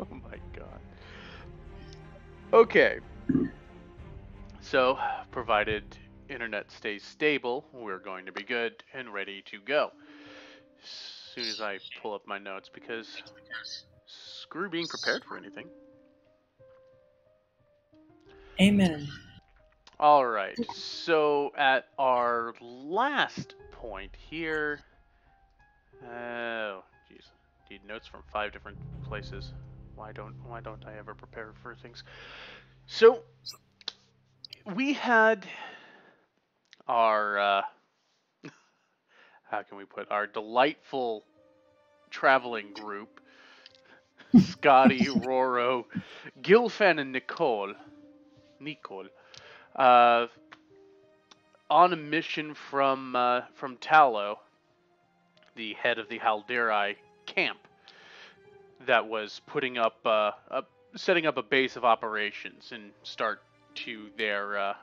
Oh my god. Okay. So, provided internet stays stable, we're going to be good and ready to go. As soon as I pull up my notes, because screw being prepared for anything. Amen. All right. So at our last point here, oh, jeez, need notes from 5 different places. Why don't I ever prepare for things? So we had our how can we put our delightful traveling group, Skadi, Roro, Gilfan, and Nicole, uh, on a mission from Tallow, the head of the Halderai camp, that was putting up setting up a base of operations and start to their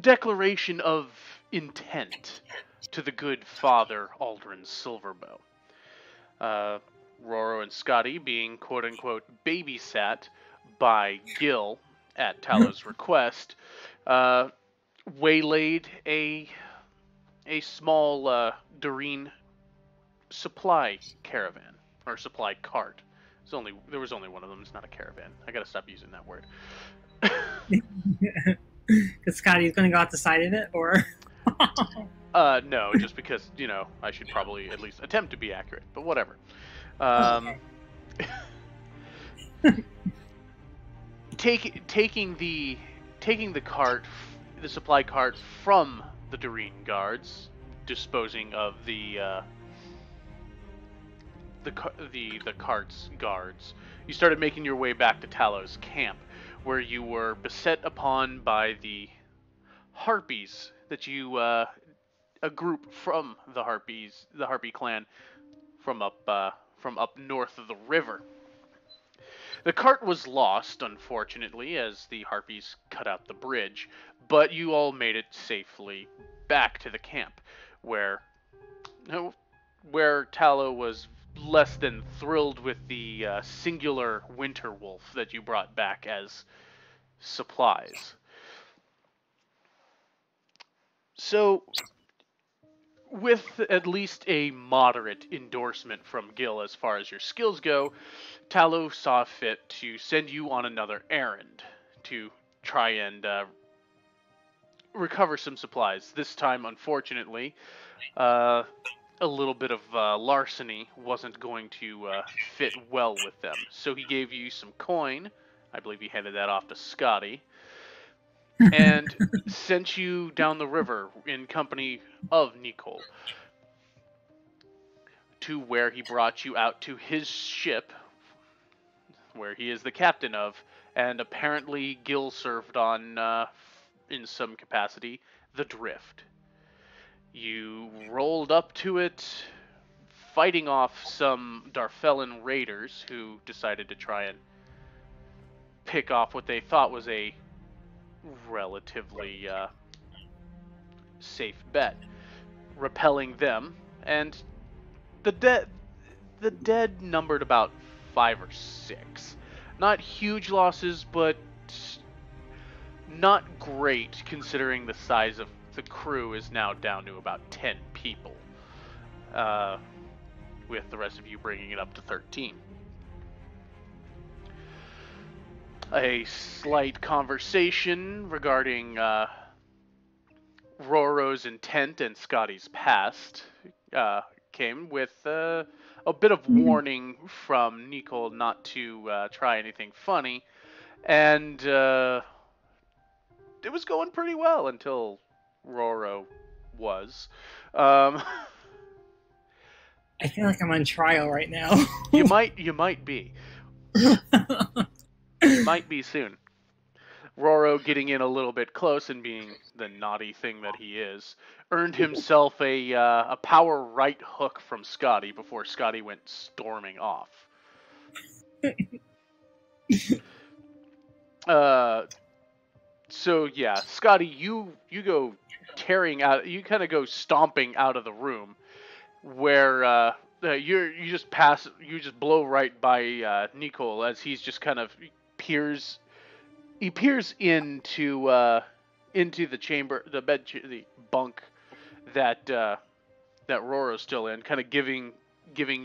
declaration of intent to the good father Aldrin Silverbow. Roro and Skadi being quote-unquote babysat by Gil at Tallow's request, waylaid a small Doreen supply caravan or supply cart. There was only one of them. It's not a caravan. I gotta stop using that word. Because Scotty's going to go out the side of it, or? No, just because I should probably at least attempt to be accurate, but whatever. Taking the cart, the supply cart from the Doreen guards, disposing of the cart's guards, you started making your way back to Tallow's camp, where you were beset upon by the harpies that you a group from the Harpy clan from up north of the river. The cart was lost, unfortunately, as the harpies cut out the bridge, but you all made it safely back to the camp, where Tallow was less than thrilled with the singular winter wolf that you brought back as supplies. So, with at least a moderate endorsement from Gil as far as your skills go, Tallow saw fit to send you on another errand to try and recover some supplies. This time, unfortunately, a little bit of larceny wasn't going to fit well with them. So he gave you some coin. I believe he handed that off to Skadi. And sent you down the river in company of Nicole to where he brought you out to his ship, where he is the captain of, and apparently Gil served on, in some capacity, the Drift. You rolled up to it, fighting off some Darfellan raiders who decided to try and pick off what they thought was a relatively safe bet, repelling them, and the dead numbered about 5 or 6. Not huge losses, but not great considering the size of the crew is now down to about 10 people, with the rest of you bringing it up to 13. A slight conversation regarding Roro's intent and Scotty's past came with a bit of warning from Nicole not to try anything funny, and it was going pretty well until Roro was. I feel like I'm on trial right now. You might be. Might be soon. Roro, getting in a little bit close and being the naughty thing that he is, earned himself a power right hook from Skadi before Skadi went storming off. So yeah, Skadi, you go tearing out. You kind of go stomping out of the room, where you just blow right by Nicole as he's just kind of peers into the chamber, the bunk that that Roro's still in, kind of giving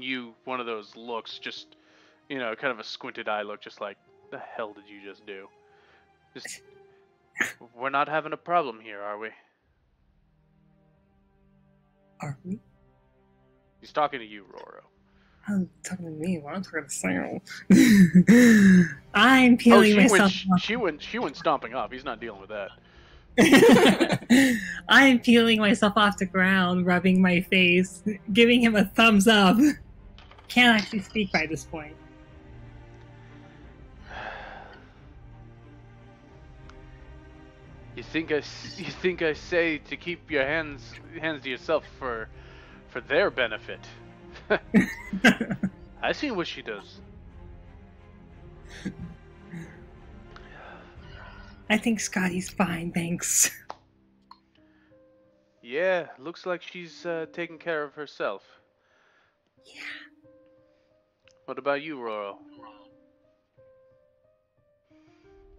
you one of those looks, just kind of a squinted eye look, just like, the hell did you just do? Just, we're not having a problem here, are we? Are we? He's talking to you, Roro. I'm talking to me. Well, I'm talking to Sam. I'm peeling myself off. She went stomping off. He's not dealing with that. I'm peeling myself off the ground, rubbing my face, giving him a thumbs up. Can't actually speak by this point. You think I say to keep your hands to yourself for their benefit? I see what she does. I think Scotty's fine, thanks. Yeah, looks like she's taking care of herself. Yeah. What about you, Roro?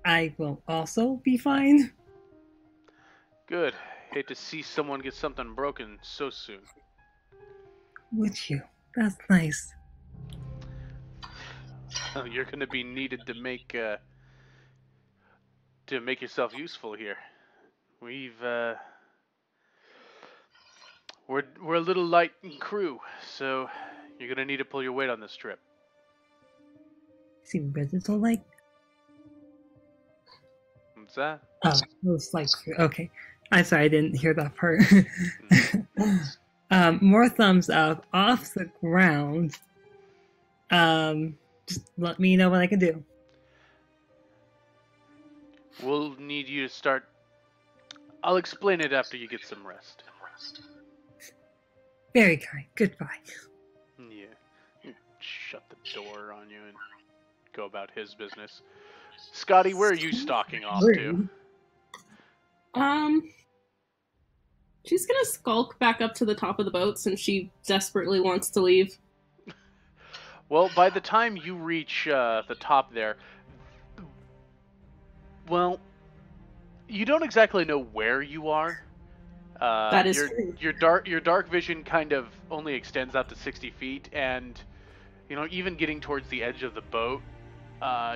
I will also be fine. Good. Hate to see someone get something broken so soon. Would you? That's nice. You're gonna be needed to make yourself useful here. We're a little light in crew, so you're gonna need to pull your weight on this trip. See Regital like? What's that? Oh, it was like, okay. I'm sorry, I didn't hear that part. More thumbs up off the ground. Just let me know what I can do. We'll need you to start. I'll explain it after you get some rest. Very kind. Goodbye. Yeah. Shut the door on you and go about his business. Skadi, where are you stalking off to? She's gonna skulk back up to the top of the boat since she desperately wants to leave. Well, by the time you reach the top there, well, you don't exactly know where you are. That is true. Your dark vision kind of only extends out to 60 feet, and even getting towards the edge of the boat,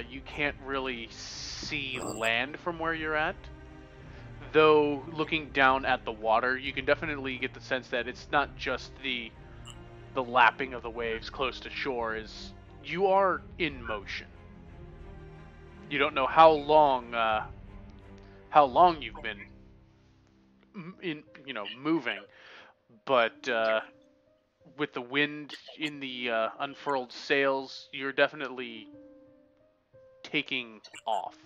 you can't really see land from where you're at. Though looking down at the water, you can definitely get the sense that it's not just the lapping of the waves close to shore. Is you are in motion. You don't know how long you've been moving, but with the wind in the unfurled sails, you're definitely taking off.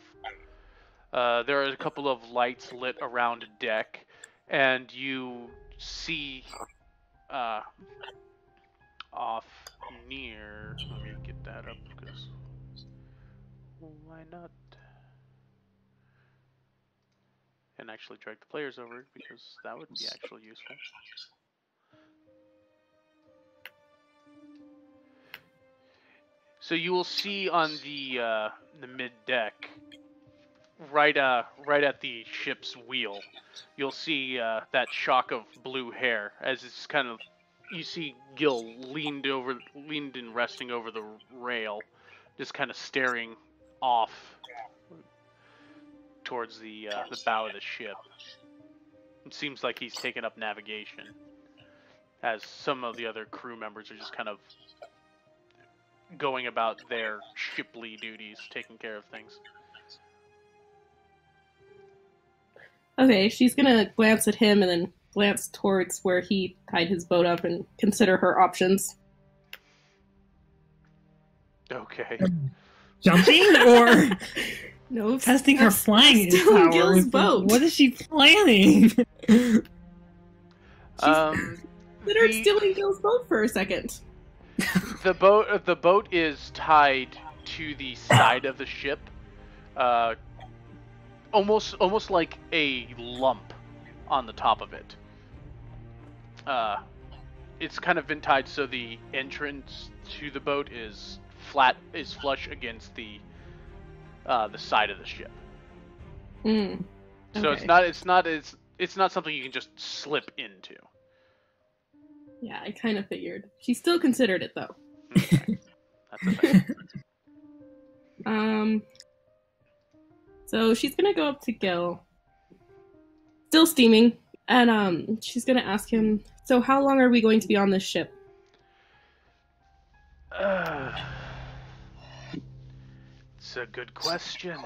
There are a couple of lights lit around deck, and you see off near. Let me get that up because why not? And actually drag the players over because that would be actually useful. So you will see on the mid deck, right at the ship's wheel, you'll see that shock of blue hair as it's kind of, you see Gil leaned and resting over the rail, just kind of staring off towards the bow of the ship. It seems like he's taken up navigation, as some of the other crew members are just kind of going about their shiply duties, taking care of things. Okay, she's gonna glance at him and then glance towards where he tied his boat up and consider her options. Okay. Jumping or No, testing her flying stealing powers? Gil's boat. What is she planning? Considered stealing Gil's boat for a second. The boat is tied to the side of the ship, almost like a lump on the top of it. it's kind of been tied so the entrance to the boat is flush against the side of the ship. Mm. So Okay. it's not something you can just slip into. Yeah, I kind of figured. She still considered it though. Okay. That's the thing. So she's gonna go up to Gil, still steaming, and she's gonna ask him, so how long are we going to be on this ship? It's a good question.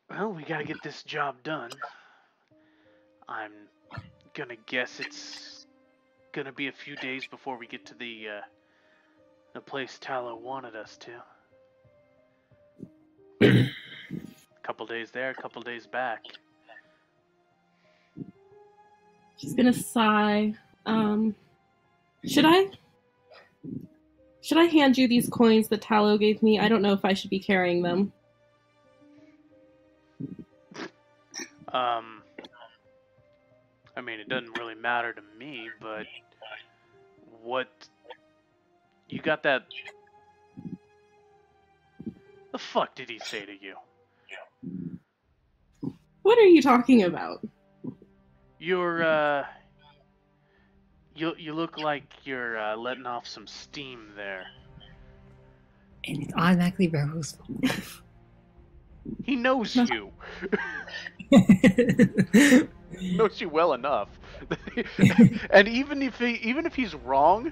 Well, we gotta get this job done. I'm gonna guess it's gonna be a few days before we get to the place Tallow wanted us to. Couple days there, couple days back. She's gonna sigh. Should I hand you these coins that Tallow gave me? I don't know if I should be carrying them. I mean, it doesn't really matter to me, but what you got that? The fuck did he say to you? What are you talking about? You're you look like you're letting off some steam there. And it's automatically Roro's fault. He knows you. Knows you well enough. And even if he's wrong,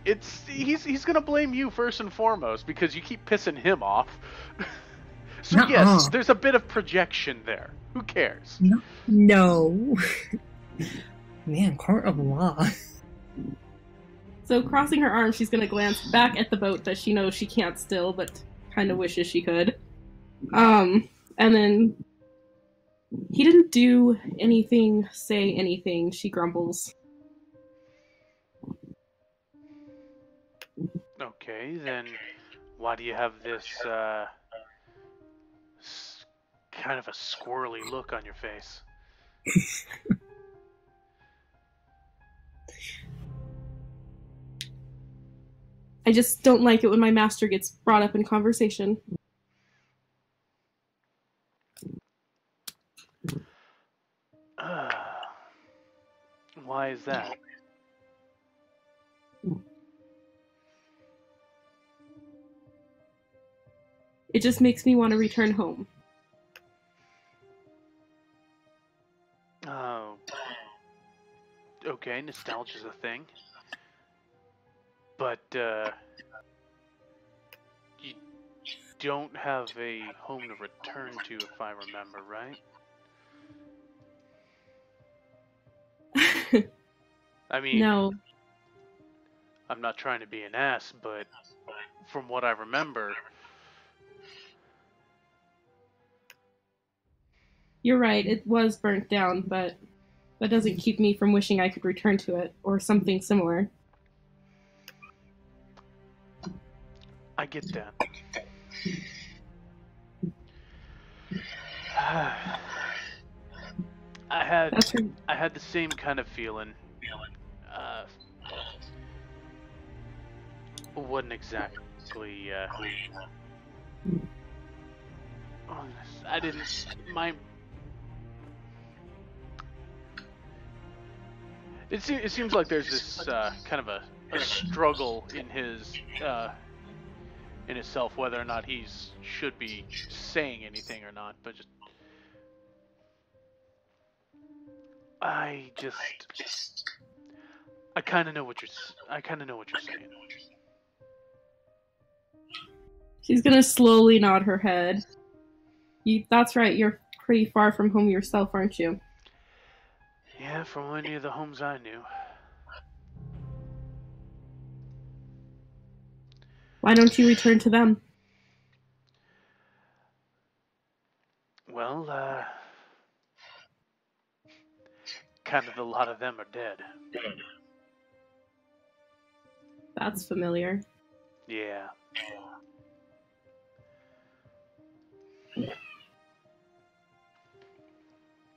he's gonna blame you first and foremost because you keep pissing him off. So yes, there's a bit of projection there. Who cares? No. Man, court of law. So crossing her arms, she's gonna glance back at the boat that she knows she can't still, but kind of wishes she could. And then he didn't do anything, say anything, she grumbles. Okay, then why do you have this kind of a squirrely look on your face? I just don't like it when my master gets brought up in conversation. Why is that? It just makes me want to return home. Oh. Okay, nostalgia's a thing. But, you don't have a home to return to, if I remember, right? I mean, No. I'm not trying to be an ass, but from what I remember... You're right, it was burnt down, but that doesn't keep me from wishing I could return to it, or something similar. I get that. I had the same kind of feeling. Wasn't exactly I didn't it seems like there's this kind of a struggle in his in himself, whether or not he's should be saying anything or not, but just I kind of know what you're saying. She's gonna slowly nod her head. That's right, you're pretty far from home yourself, aren't you? Yeah, from any of the homes I knew. Why don't you return to them? Well, kind of a lot of them are dead. That's familiar. Yeah.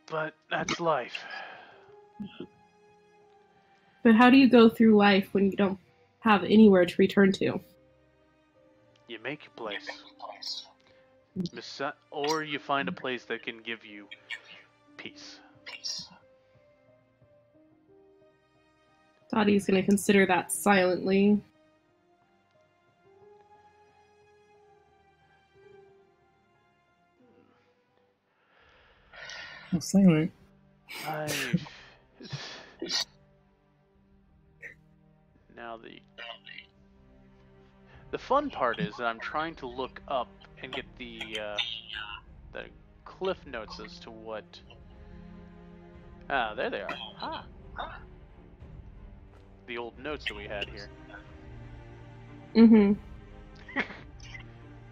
But That's life. But how do you go through life when you don't have anywhere to return to? You make your place. Or you find a place that can give you peace. Dottie's going to consider that silently. I'm silent. Now the fun part is that I'm trying to look up and get the cliff notes as to what. Ah, there they are. Ha. The old notes that we had here. Mm-hmm.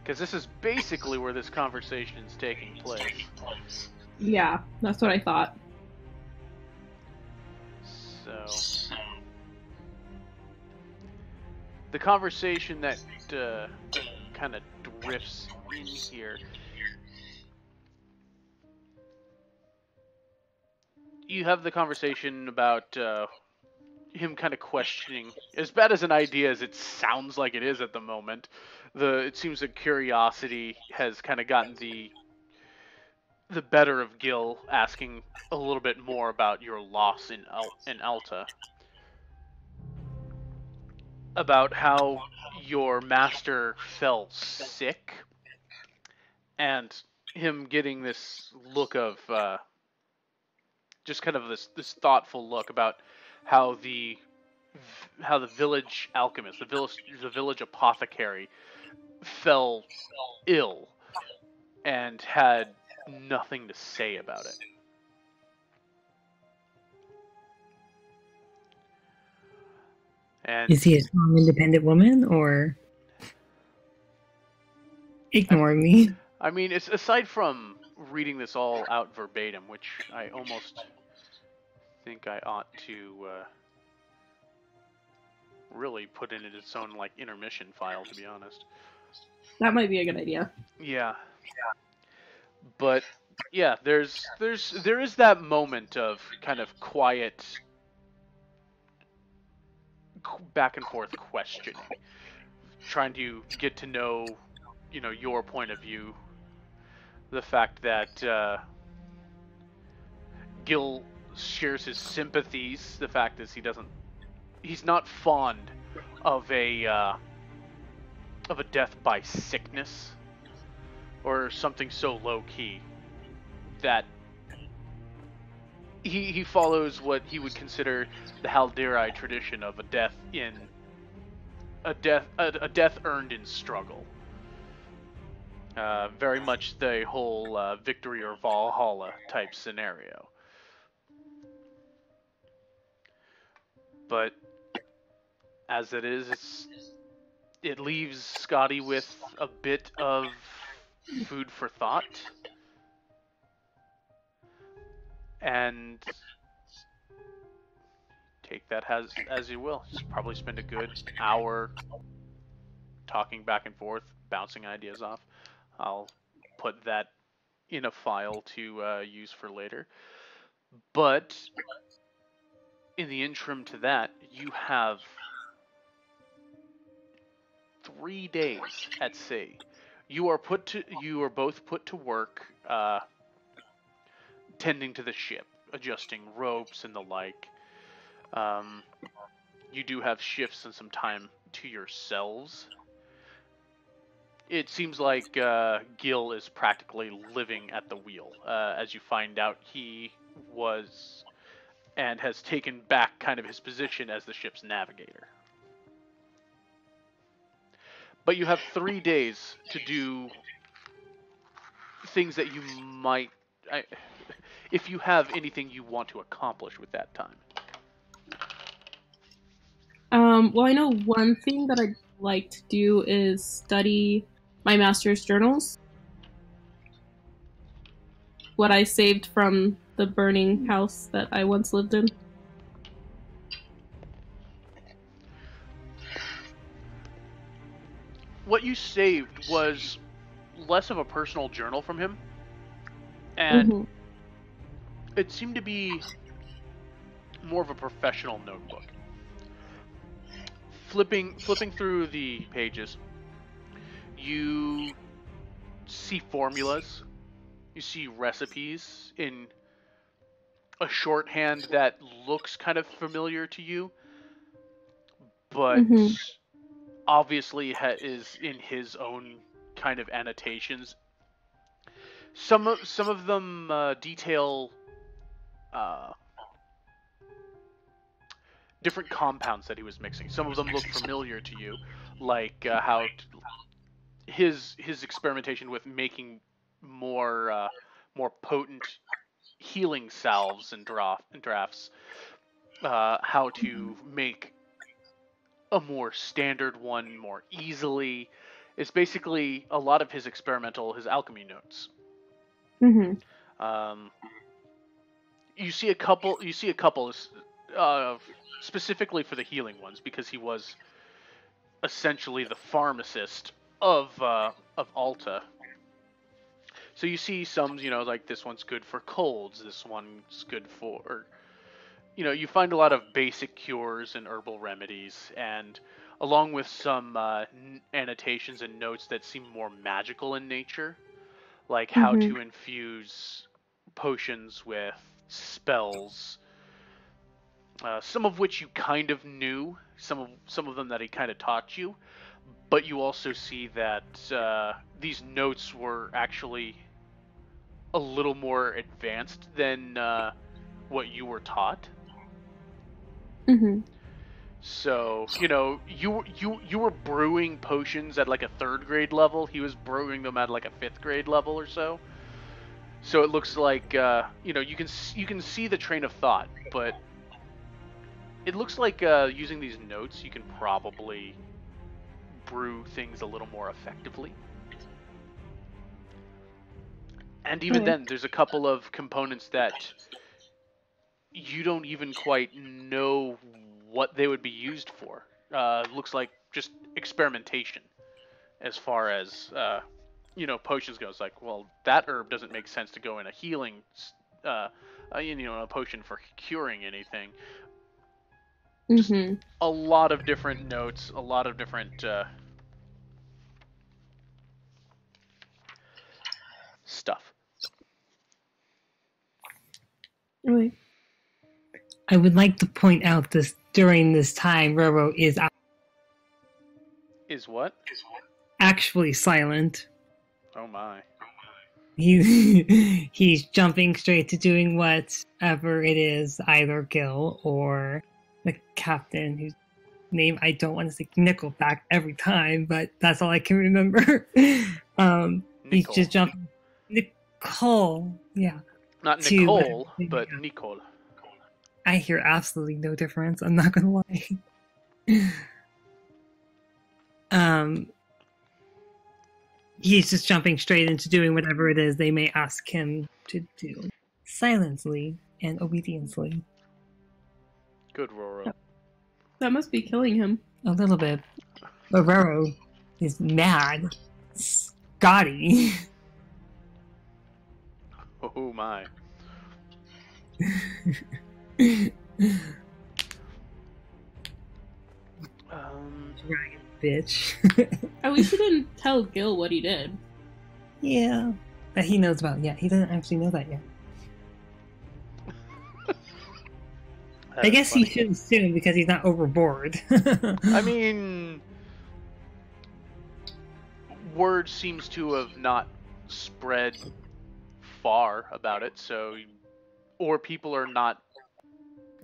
Because this is basically where this conversation is taking place. Yeah, that's what I thought. So the conversation that kind of drifts in here. You have the conversation about him kind of questioning, as bad as an idea as it sounds like it is at the moment. It seems that curiosity has kind of gotten the better of Gil, asking a little bit more about your loss in Alta, about how your master fell sick, and him getting this look of just kind of this thoughtful look about how the village alchemist, the village apothecary, fell ill and had nothing to say about it. And Is he a strong, independent woman, or ignore me? I mean, it's aside from reading this all out verbatim, which I almost think I ought to really put in its own like intermission file, to be honest. That might be a good idea. Yeah. But yeah, there is that moment of kind of quiet back and forth questioning, trying to get to know, your point of view. The fact that Gil shares his sympathies. The fact is he's not fond of a death by sickness or something so low key that he follows what he would consider the Haldirite tradition of a death earned in struggle. Very much the whole victory or Valhalla type scenario. But as it is, it leaves Skadi with a bit of food for thought. And take that as you will. Just probably spend a good hour talking back and forth, bouncing ideas off. I'll put that in a file to use for later. But in the interim to that, you have 3 days at sea. You are both put to work tending to the ship, adjusting ropes and the like. You do have shifts and some time to yourselves. It seems like Gil is practically living at the wheel. As you find out, he was and has taken back kind of his position as the ship's navigator. But you have 3 days to do things that you might... if you have anything you want to accomplish with that time. Well, I know one thing that I'd like to do is study my master's journals. What I saved from the burning house that I once lived in. What you saved was less of a personal journal from him, and It seemed to be more of a professional notebook. Flipping through the pages, you see formulas, you see recipes in a shorthand that looks kind of familiar to you, but Mm-hmm. obviously is in his own kind of annotations. Some of them detail uh, different compounds that he was mixing. Some of them look familiar to you, like his experimentation with making more potent healing salves and drafts. How to make a more standard one more easily. It's basically a lot of his alchemy notes. Mm-hmm. Um, you see a couple. Uh, specifically for the healing ones, because he was essentially the pharmacist of Alta. So you see some, like this one's good for colds. This one's good for, you find a lot of basic cures and herbal remedies, and along with some annotations and notes that seem more magical in nature, like how Mm-hmm. to infuse potions with spells, some of which you kind of knew, some of them that he kind of taught you, but you also see that these notes were actually a little more advanced than what you were taught. Mm-hmm. So, you were brewing potions at like a third grade level. He was brewing them at like a fifth grade level or so. So it looks like you can see the train of thought, but it looks like using these notes you can probably brew things a little more effectively. And even Okay. then, there's a couple of components that you don't even quite know what they would be used for. Looks like just experimentation as far as potions go. It's like, well, that herb doesn't make sense to go in a healing, a potion for curing anything. Just Mm-hmm. a lot of different notes, a lot of different stuff. Okay. I would like to point out this during this time, Roro is Is what? actually silent. Oh my. He's jumping straight to doing whatever it is, either Gil or the captain, whose name I don't want to say Nickelback every time, but that's all I can remember. He's Nicole. just jumping. Nicole, yeah. Not To whatever. Nicole, but Nicole. I hear absolutely no difference. I'm not gonna lie. um, he's just jumping straight into doing whatever it is they may ask him to do, silently and obediently. Good, Roro. That must be killing him. A little bit. Roro is mad. Skadi. Oh my. Dragon bitch. At least he didn't tell Gil what he did. Yeah. That he knows about. Yeah, he doesn't actually know that yet. I guess funny. he should soon because he's not overboard. I mean, word seems to have not spread far about it, so, or people are not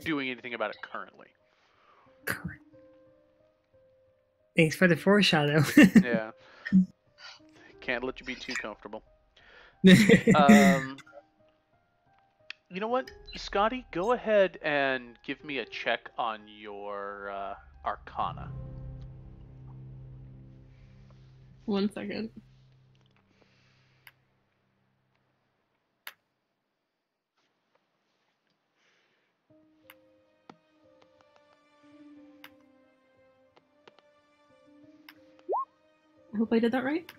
doing anything about it currently. Thanks for the foreshadow. Yeah. Can't let you be too comfortable. You know what, Scotty? Go ahead and give me a check on your Arcana. 1 second. I hope I did that right.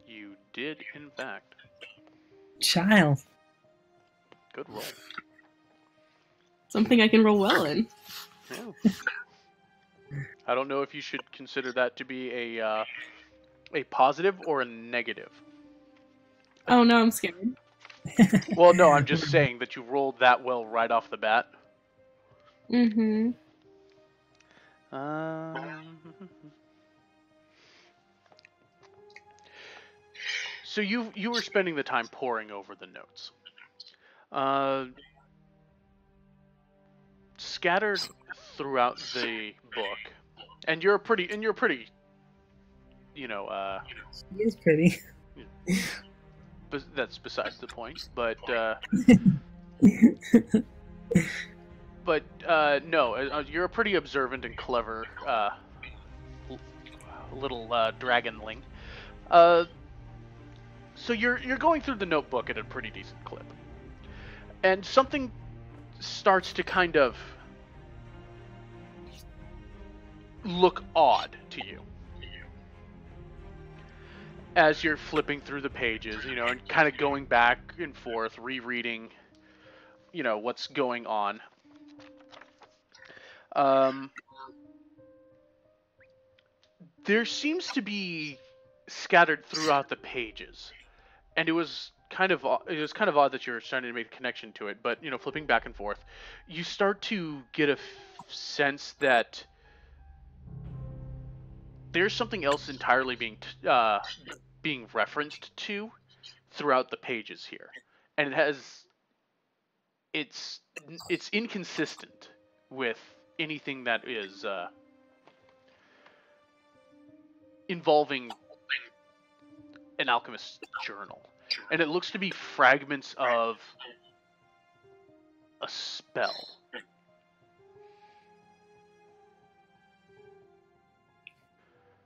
You did, in fact. Child. Good roll. Something I can roll well in. Yeah. I don't know if you should consider that to be a positive or a negative. Oh no, I'm scared. Well, no, I'm just saying that you rolled that well right off the bat. Mm-hmm. So you were spending the time poring over the notes. Scattered throughout the book, and you're pretty, you know, She is pretty. but that's besides the point. But no, you're a pretty observant and clever little dragonling. So you're going through the notebook at a pretty decent clip, and something starts to kind of look odd to you as you're flipping through the pages, you know, and kind of going back and forth, rereading, you know, what's going on. There seems to be scattered throughout the pages, and it was kind of odd that you're starting to make a connection to it. But you know, flipping back and forth, you start to get a sense that there's something else entirely being referenced to throughout the pages here, and it's inconsistent with anything that is involving an alchemist's journal, and it looks to be fragments of a spell.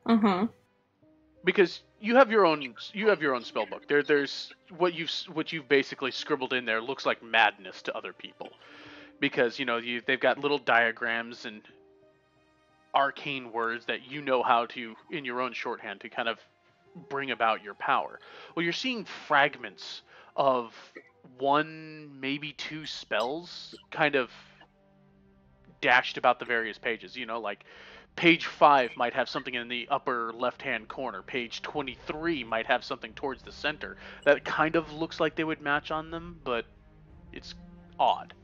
Uh-huh. Because you have your own spell book. There's what you've basically scribbled in there looks like madness to other people, because you know they've got little diagrams and arcane words that you know how to, in your own shorthand, to kind of bring about your power. Well, you're seeing fragments of one, maybe two spells kind of dashed about the various pages. You know, like page 5 might have something in the upper left-hand corner. Page 23 might have something towards the center that kind of looks like they would match on them, but it's odd.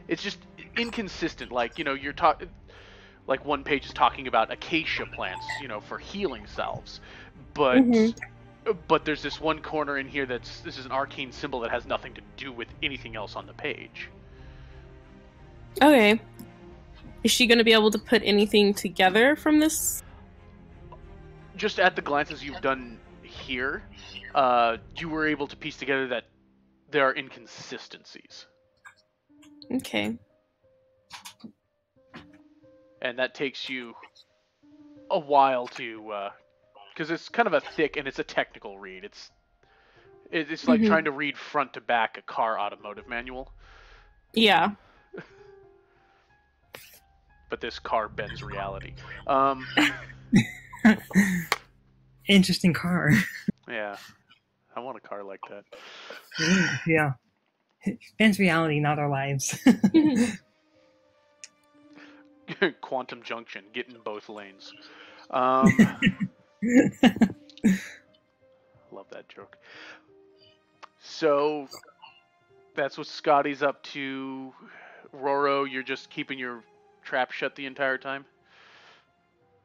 It's just inconsistent. Like, you know, like one page is talking about acacia plants, you know, for healing salves, but but there's this one corner in here this is an arcane symbol that has nothing to do with anything else on the page. Okay. Is she going to be able to put anything together from this? Just at the glances you've done here, you were able to piece together that there are inconsistencies. Okay. And that takes you a while to, because it's kind of a thick and it's a technical read. It's like trying to read front to back a car automotive manual. Yeah. But this car bends reality. Interesting car. Yeah, I want a car like that. Yeah. Bends reality, not our lives. Quantum Junction, get in both lanes. Love that joke. So that's what Scotty's up to. Roro, you're just keeping your trap shut the entire time?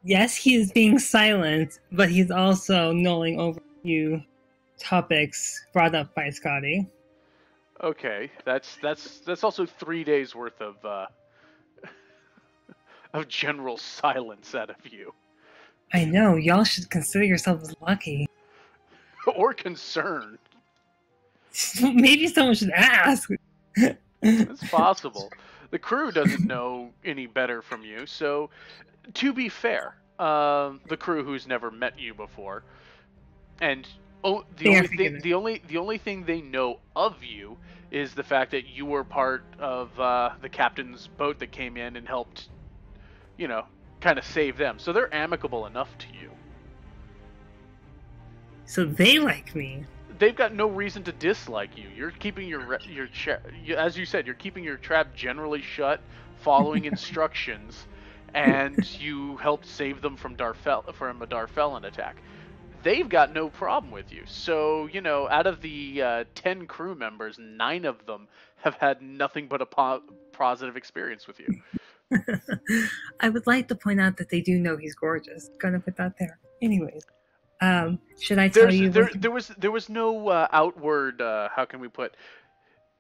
Yes, he is being silent, but he's also mulling over a few topics brought up by Skadi. Okay, that's also 3 days worth of of general silence out of you. I know, y'all should consider yourselves lucky. Or concerned. Maybe someone should ask. It's possible. The crew doesn't know any better from you, so to be fair, the crew who's never met you before, and the only thing they know of you is the fact that you were part of the captain's boat that came in and helped, you know, kind of save them. So they're amicable enough to you. So they like me. they've got no reason to dislike you. You're keeping as you said, you're keeping your trap generally shut, following instructions, and you helped save them from a Darfellan attack. They've got no problem with you. So, out of the 10 crew members, 9 of them have had nothing but a positive experience with you. I would like to point out that they do know he's gorgeous. Gonna put that there. Anyways, should I tell you? There was no outward. How can we put?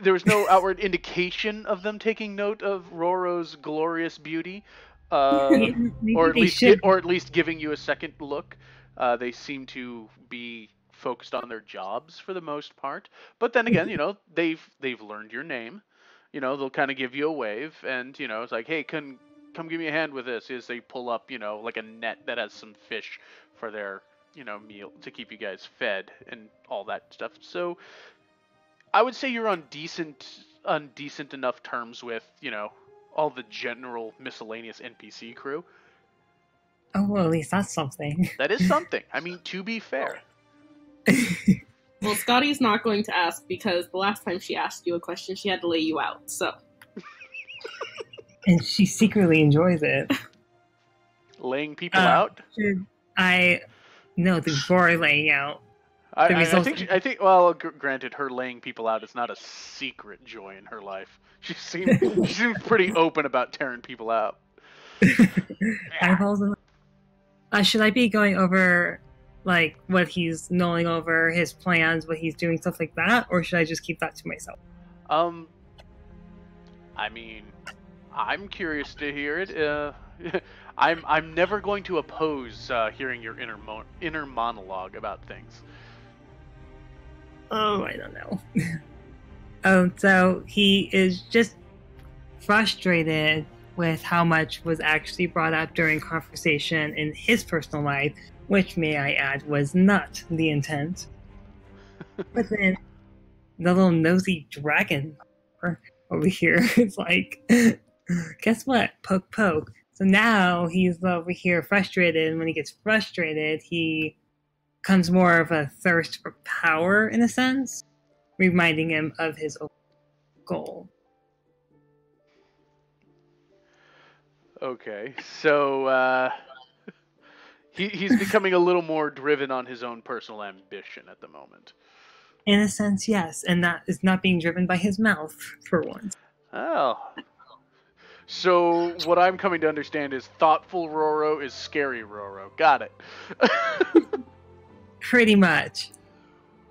There was no outward indication of them taking note of Roro's glorious beauty, or at least giving you a second look. They seem to be focused on their jobs for the most part. But then again, they've learned your name. They'll kind of give you a wave, and it's like, hey, come give me a hand with this. As they pull up, like a net that has some fish for their meal to keep you guys fed and all that stuff. So I would say you're on decent enough terms with all the general miscellaneous NPC crew. Oh, well, at least that's something. That is something. I mean, to be fair. Well, Skadi's not going to ask because the last time she asked you a question, she had to lay you out, so. And she secretly enjoys it. Laying people out? No, before laying out. I think. Well, granted, her laying people out is not a secret joy in her life. She seems pretty open about tearing people out. Should I be going over what he's knowing over, his plans, what he's doing, stuff like that, or should I just keep that to myself? I mean, I'm curious to hear it. I'm never going to oppose hearing your inner monologue about things. Oh, I don't know. So he is just frustrated with how much was actually brought up during conversation in his personal life, which, may I add, was not the intent. But then the little nosy dragon over here is like, guess what? Poke, poke. So now he's over here frustrated, and when he gets frustrated, he comes more of a thirst for power, in a sense, reminding him of his goal. Okay, so he's becoming a little more driven on his own personal ambition at the moment. In a sense, yes, and that is not being driven by his mouth, for once. Oh. So what I'm coming to understand is thoughtful Roro is scary Roro. Got it. Pretty much.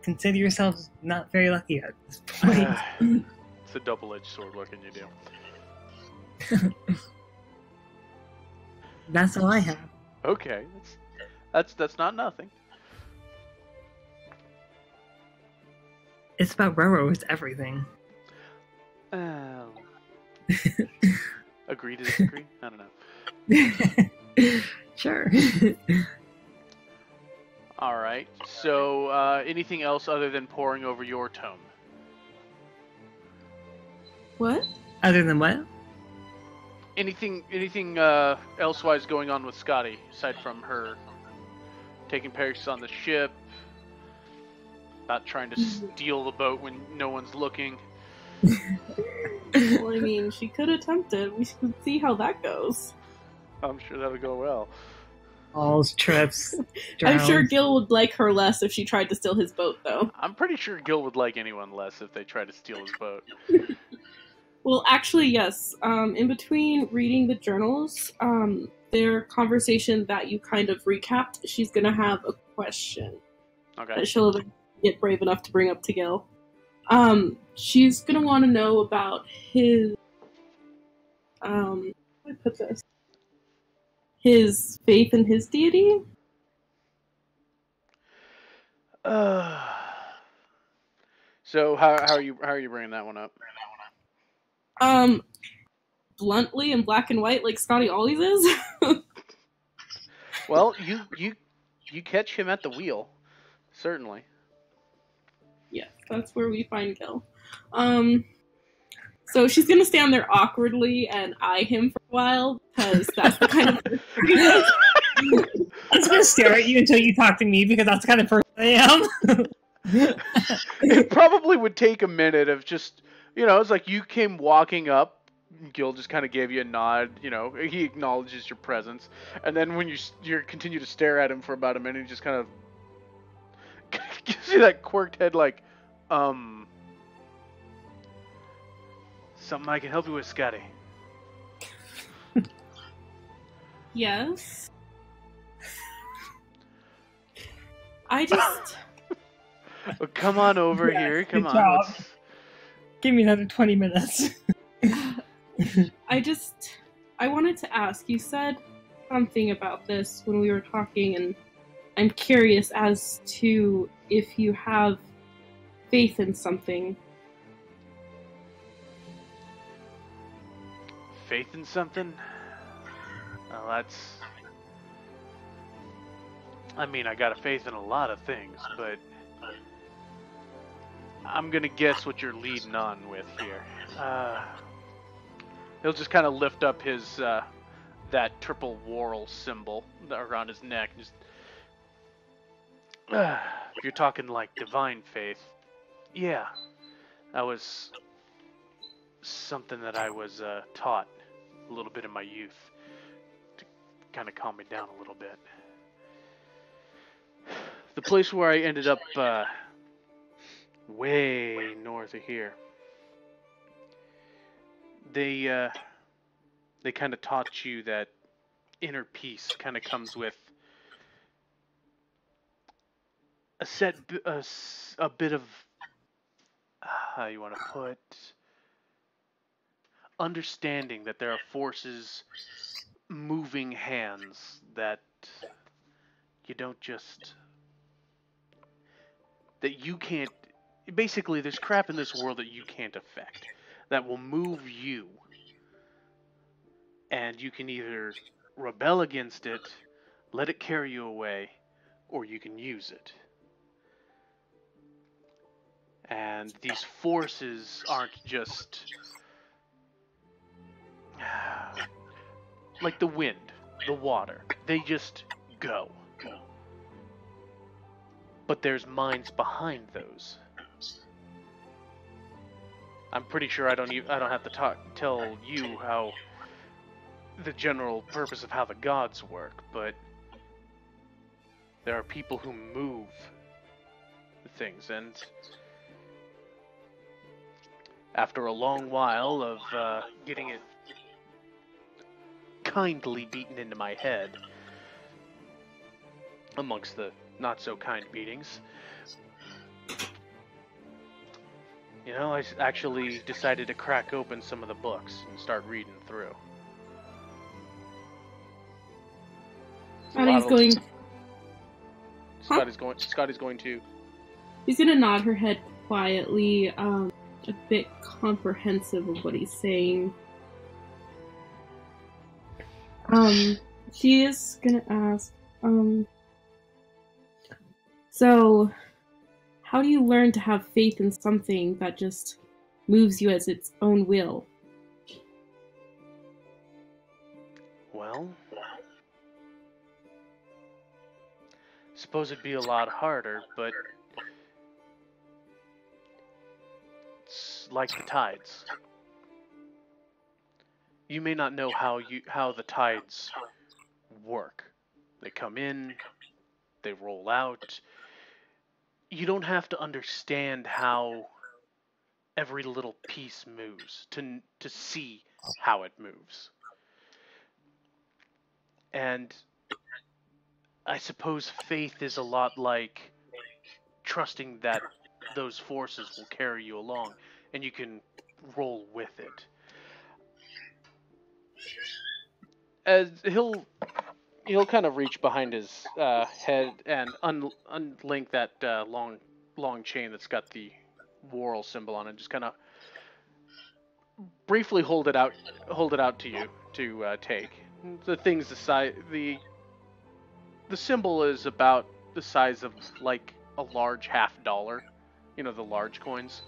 Consider yourselves not very lucky at this point. It's a double-edged sword. What can you do? That's all I have. Okay, that's not nothing. It's about Roro. It's everything. Agree to disagree? I don't know. Sure. All right. So, anything else other than poring over your tome? What? Other than what? Anything elsewise going on with Skadi aside from her taking Paris on the ship, not trying to steal the boat when no one's looking? Well, I mean, she could attempt it. We should see how that goes. I'm sure that'll go well. All's trips. I'm sure Gil would like her less if she tried to steal his boat, though. I'm pretty sure Gil would like anyone less if they tried to steal his boat. Well, actually, yes. In between reading the journals, their conversation that you kind of recapped, she's going to have a question. Okay. That she'll get brave enough to bring up to Gil. She's going to want to know about his... how do I put this? His faith in his deity? So how are you bringing that one up? Bluntly in black and white, like Skadi always is. Well, you catch him at the wheel, certainly. Yes, that's where we find Gil. So she's gonna stand there awkwardly and eye him for a while, because that's the kind of person he is. I'm just gonna stare at you until you talk to me, because that's the kind of person I am. It probably would take a minute of just, it's like you came walking up. Gil just kind of gave you a nod. He acknowledges your presence, and then when you continue to stare at him for about a minute, he just kind of gives you that quirked head, like, something I can help you with, Skadi. Yes. I just. Well, come on over here. Come good on. job. Give me another 20 minutes. I wanted to ask, you said something about this when we were talking, and I'm curious as to if you have faith in something. Faith in something? Well, I got a faith in a lot of things, but I'm gonna guess what you're leading on with here. He'll just kind of lift up his, that triple whorl symbol around his neck. Just, if you're talking like divine faith, yeah, that was something that I was taught a little bit in my youth to kind of calm me down a little bit. The place where I ended up way north of here, they kind of taught you that inner peace kind of comes with a bit of, how you want to put, understanding that there are forces moving hands that you don't just, that you can't, basically there's crap in this world that you can't affect, that will move you, and you can either rebel against it, let it carry you away, or you can use it. And these forces aren't just like the wind, the water. They just go. But there's minds behind those. I'm pretty sure I don't have to tell you how the general purpose of how the gods work, but there are people who move things, and after a long while of getting it kindly beaten into my head, amongst the not-so-kind beatings, I actually decided to crack open some of the books and start reading through. Scotty's going... Scotty's going to... He's gonna nod her head quietly, a bit comprehensive of what he's saying. She is gonna ask, so, how do you learn to have faith in something that just moves you as its own will? Well, suppose it'd be a lot harder, but it's like the tides. You may not know how the tides work. They come in, they roll out. You don't have to understand how every little piece moves to see how it moves. And I suppose faith is a lot like trusting that those forces will carry you along and you can roll with it. As he'll kind of reach behind his head and unlink that long chain that's got the whorl symbol on it. Just kind of briefly hold it out to you to take. The thing's the size. The symbol is about the size of like a large $50. The large coins.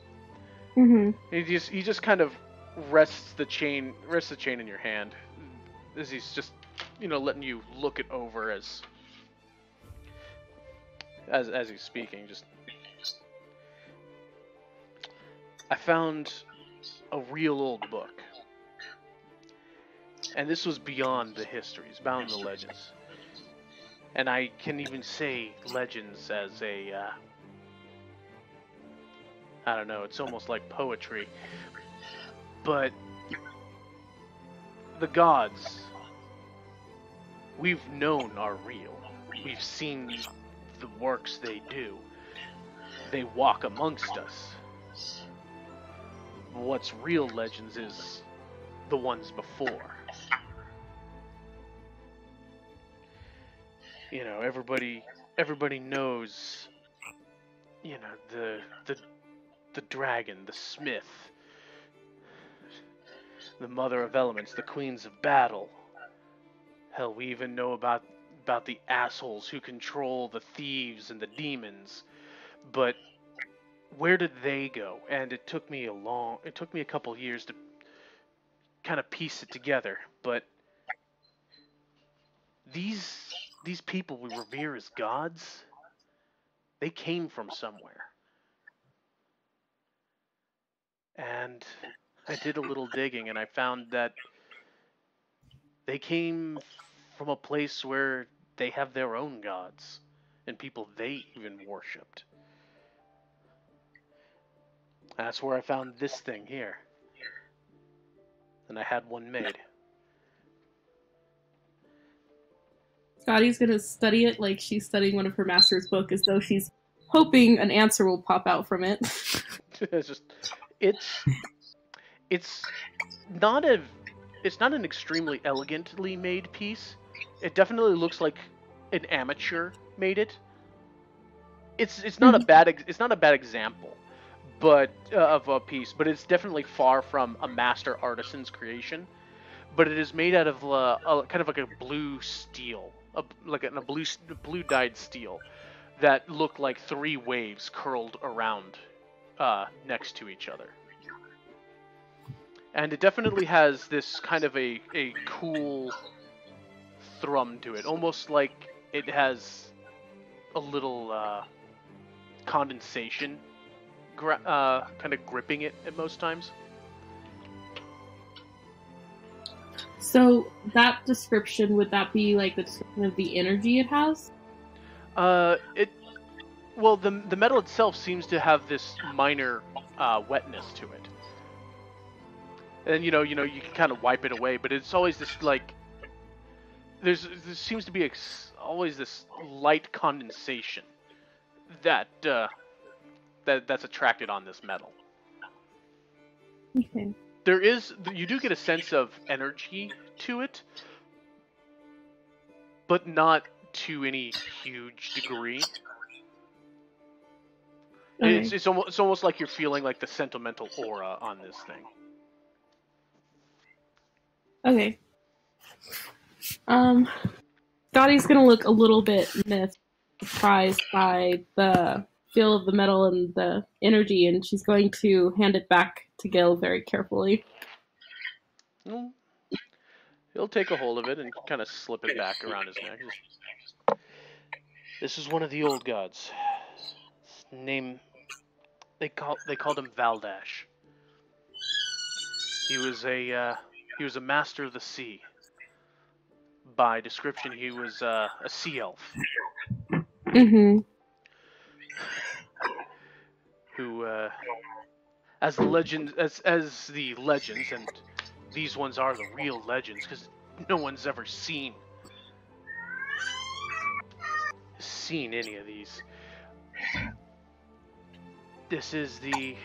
Mm-hmm. He just kind of rests the chain in your hand, as he's just letting you look it over as he's speaking. Just I found a real old book. And this was beyond the histories, beyond the legends. And I can even say legends as a, I don't know, it's almost like poetry. But the gods we've known are real. We've seen the works they do. They walk amongst us. What's real legends is the ones before. You know, everybody knows, you know, the dragon, the smith, the mother of elements, the queens of battle. Hell, we even know about the assholes who control the thieves and the demons. But where did they go? And it took me a couple years to kind of piece it together. But these people we revere as gods, they came from somewhere. And I did a little digging and I found that they came from a place where they have their own gods and people they even worshipped. That's where I found this thing here. And I had one made. Scotty's gonna study it like she's studying one of her master's book, as though she's hoping an answer will pop out from it. it's not a it's not an extremely elegantly made piece. It definitely looks like an amateur made it. It's not a bad example, but of a piece, but it's definitely far from a master artisan's creation. But it is made out of a kind of like a blue steel, like a blue dyed steel that look like three waves curled around next to each other. And it definitely has this kind of a cool thrum to it, almost like it has a little condensation kind of gripping it at most times. So that description, would that be like the description of the energy it has? Well, the metal itself seems to have this minor wetness to it. And you can kind of wipe it away, but it's always this like there seems to be always this light condensation that's attracted on this metal. Okay. You do get a sense of energy to it, but not to any huge degree. Okay. It's almost like you're feeling like the sentimental aura on this thing. Okay. Scotty's gonna look a little bit surprised by the feel of the metal and the energy, and she's going to hand it back to Gil very carefully. He'll take a hold of it and kind of slip it back around his neck. This is one of the old gods. His name, they called him Valdash. He was a master of the sea. By description, he was a sea elf. Mm-hmm. Who, as the legends, and these ones are the real legends, because no one's ever seen any of these. This is the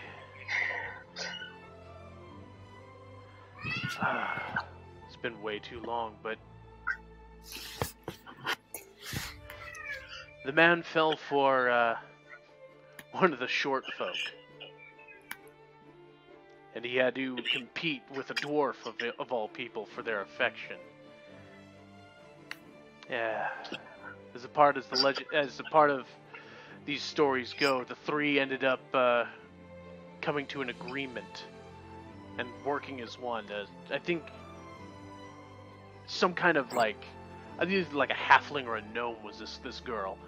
it's been way too long, but the man fell for one of the short folk, and he had to compete with a dwarf of all people for their affection. Yeah, as a part of these stories go, the three ended up coming to an agreement and working as one. I think some kind of I think like a halfling or a gnome was this girl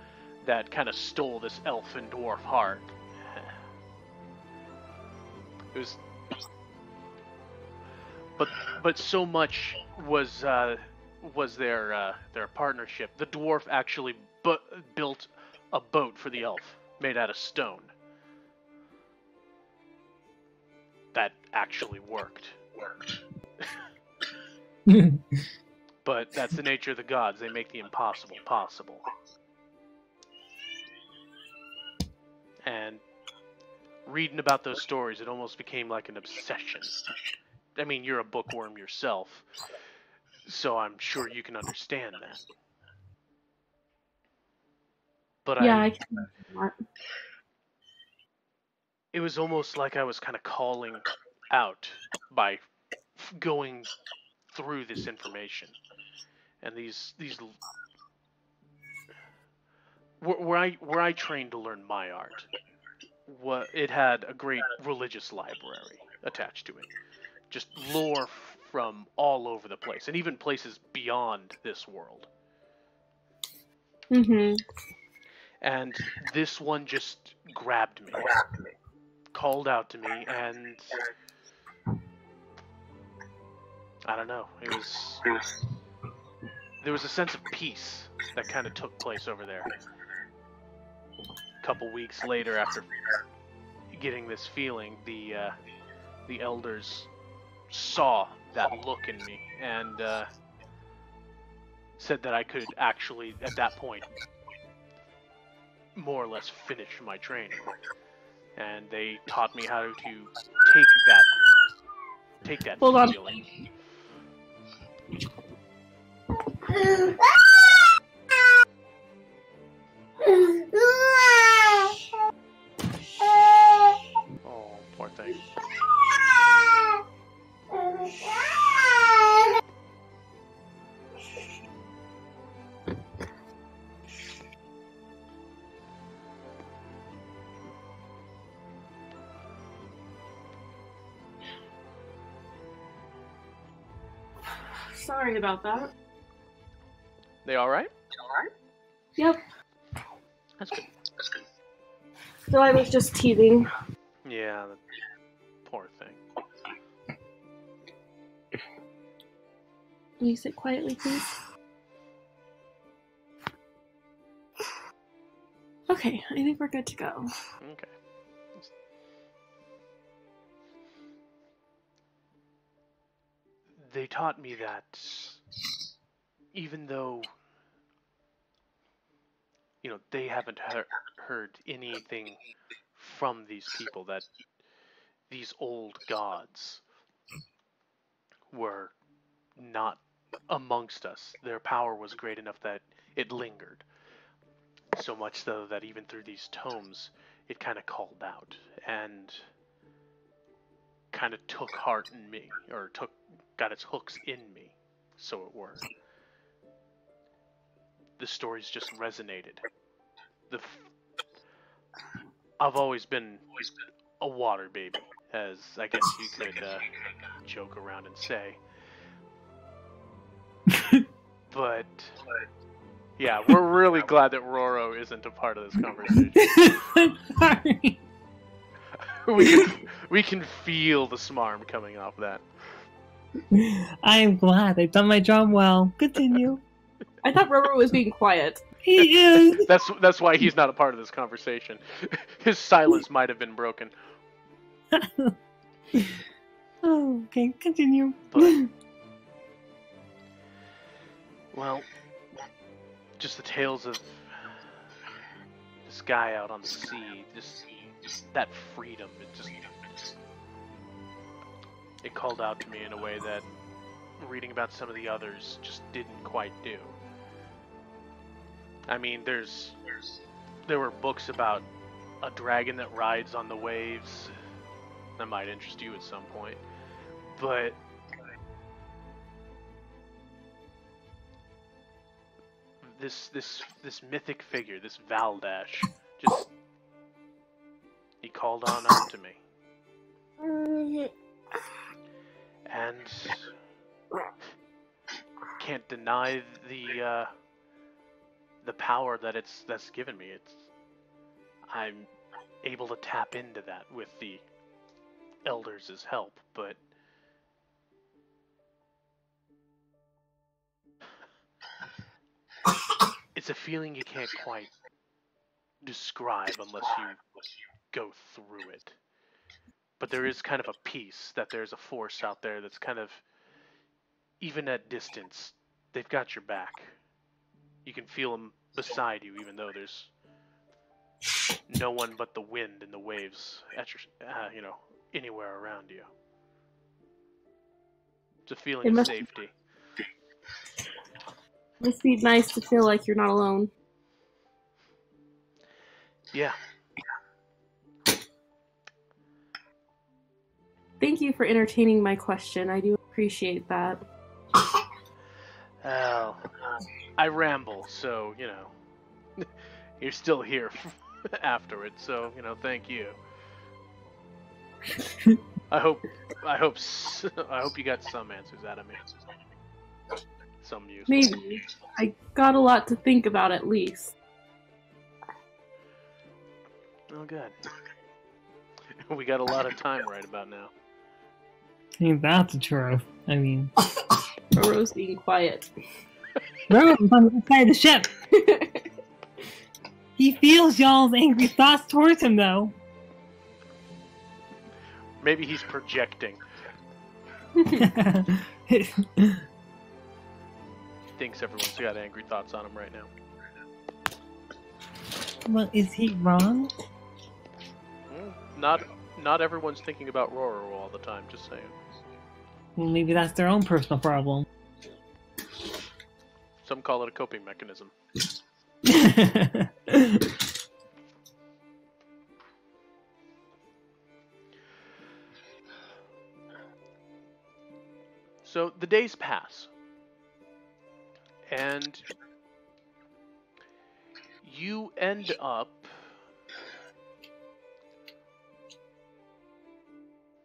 that kind of stole this elf and dwarf heart. It was, but so much was their partnership. The dwarf actually built a boat for the elf made out of stone that actually worked. But that's the nature of the gods. They make the impossible possible. And reading about those stories, it almost became like an obsession. I mean, you're a bookworm yourself, so I'm sure you can understand that. But Yeah, I can. It was almost like I was kind of calling out by going through this information. And these where I trained to learn my art, it had a great religious library attached to it. Just lore from all over the place, and even places beyond this world. Mm-hmm. And this one just grabbed me, called out to me, and I don't know. There was a sense of peace that kind of took place over there. A couple weeks later, after getting this feeling, the elders saw that look in me and said that I could actually, at that point, more or less finish my training. And they taught me how to take that Hold on. feeling. Oh, poor thing. Sorry about that. They all right? Yep. That's good. So I was just teething. Yeah, the poor thing. Will you sit quietly, please? Okay, I think we're good to go. Okay. They taught me that even though, they haven't heard anything from these people, that these old gods were not amongst us. Their power was great enough that it lingered. So much so that even through these tomes, it kind of called out and kind of took heart in me, or got its hooks in me, so it were. The stories just resonated. I've always been a water baby, as I guess you could joke around and say. But yeah, we're really glad that Roro isn't a part of this conversation. Sorry. we can feel the smarm coming off that. I am glad I've done my job well. Continue. I thought Roro was being quiet. He is. That's why he's not a part of this conversation. His silence might have been broken. Oh, okay, continue. But, well, just the tales of this guy out on the sea, just that freedom, it called out to me in a way that reading about some of the others just didn't quite do. I mean, there were books about a dragon that rides on the waves. That might interest you at some point. But this mythic figure, this Valdash, just he called on up to me. And can't deny the power that's given me. I'm able to tap into that with the elders' help, but it's a feeling you can't quite describe unless you go through it. But there is kind of a peace that there's a force out there that's kind of, even at distance, they've got your back. You can feel them beside you, even though there's no one but the wind and the waves at your, anywhere around you. It's a feeling It of must safety. must be nice to feel like you're not alone. Yeah. Thank you for entertaining my question. I do appreciate that. Well, I ramble, so, you're still here afterwards, so, thank you. I hope you got some answers out of me. Some use. Maybe. I got a lot to think about at least. Oh, good. We got a lot of time right about now. I mean, that's the truth. I mean, Roro's being quiet. Roro's on the other side of the ship. He feels y'all's angry thoughts towards him, though. Maybe he's projecting. He thinks everyone's got angry thoughts on him right now. Well, is he wrong? Not everyone's thinking about Roro all the time, just saying. Well, maybe that's their own personal problem. Some call it a coping mechanism. So the days pass. And you end up...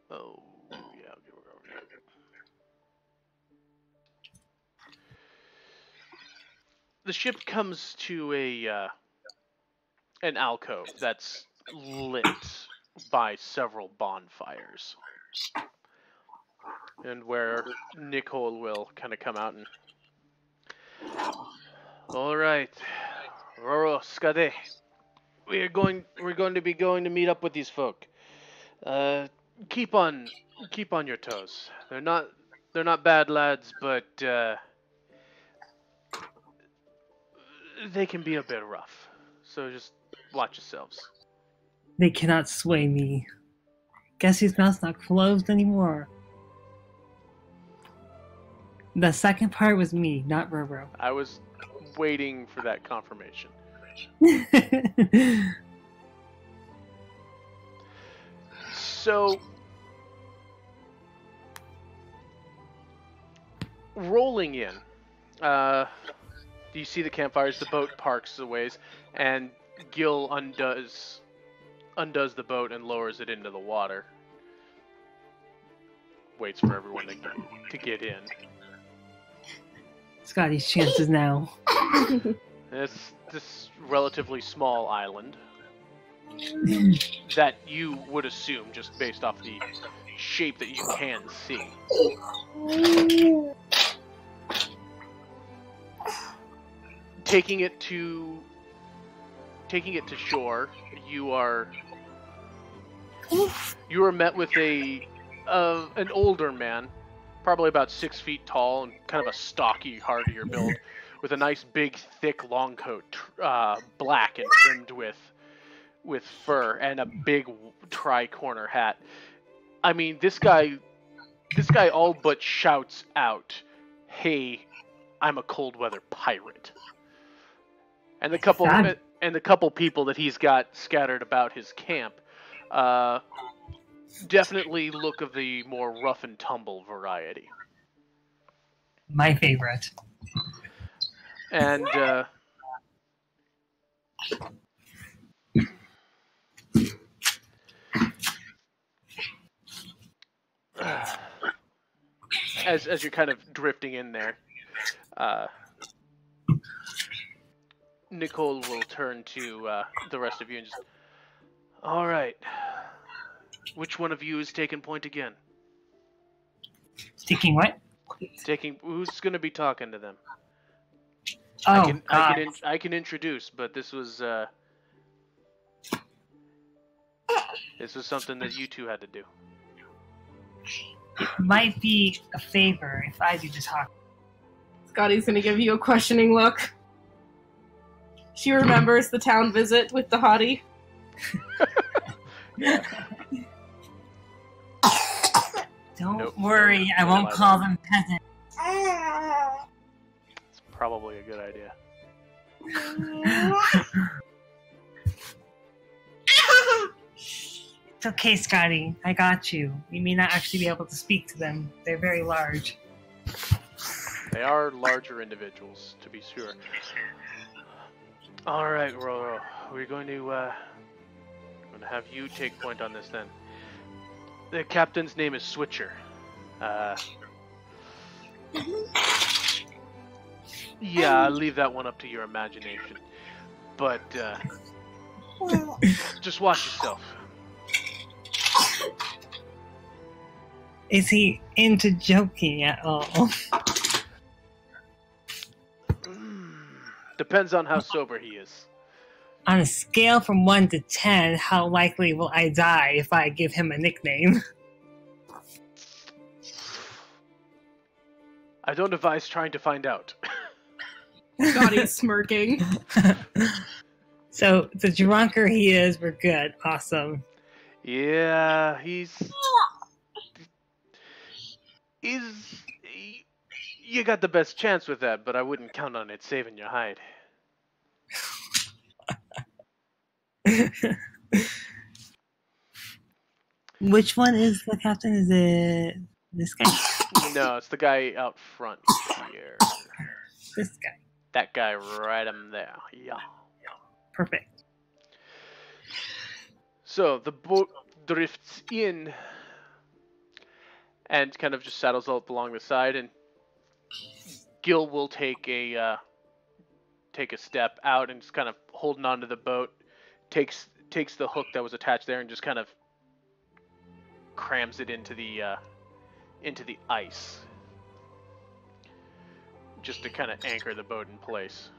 Oh, yeah, I'll give her over here. The ship comes to an alcove that's lit by several bonfires. And where Nicole will kind of come out and... All right, Roro, Skadi, we're going to be going to meet up with these folk. Keep on your toes. They're not bad lads, but they can be a bit rough. So just watch yourselves. They cannot sway me. Guess his mouth's not closed anymore. The second part was me, not Roro. I was waiting for that confirmation. So, rolling in, you see the campfires, the boat parks a ways, and Gil undoes the boat and lowers it into the water. Waits for everyone to get in. Scotty's chances now. It's this relatively small island that you would assume, just based off the shape that you can see. Taking it to shore, you are met with an older man, probably about 6 feet tall and kind of a stocky, hardier build, with a nice big thick long coat, black and trimmed with fur, and a big tri-corner hat. I mean, this guy all but shouts out, "Hey, I'm a cold weather pirate." And the couple people that he's got scattered about his camp definitely look of the more rough and tumble variety. My favorite. And as you're kind of drifting in there, Nicole will turn to the rest of you and just, all right, Which one of you is taking point again? Taking what? Who's going to be talking to them? Oh, I can introduce, but this was something that you two had to do. might be a favor if I do the talking. Scotty's gonna give you a questioning look. She remembers the town visit with the hottie. Yeah. Don't worry, I won't call them peasants. It's probably a good idea. It's okay, Scotty. I got you. You may not actually be able to speak to them. They're very large. They are larger individuals, to be sure. All right, Roro. We're going to have you take point on this then. The captain's name is Switcher. Yeah, I'll leave that one up to your imagination. But just watch yourself. Is he into joking at all? Depends on how sober he is. On a scale from 1 to 10, how likely will I die if I give him a nickname? I don't advise trying to find out. Scotty's smirking. So, the drunker he is, we're good. Awesome. Yeah, you got the best chance with that, but I wouldn't count on it saving your hide. Which one is the captain? Is it this guy? No, it's the guy out front here. This guy. That guy right up there. Yeah. Perfect. So the boat drifts in and kind of just saddles up along the side, and Gil will take a step out and just kind of holding onto the boat, takes the hook that was attached there and just kind of crams it into the ice, just to kind of anchor the boat in place.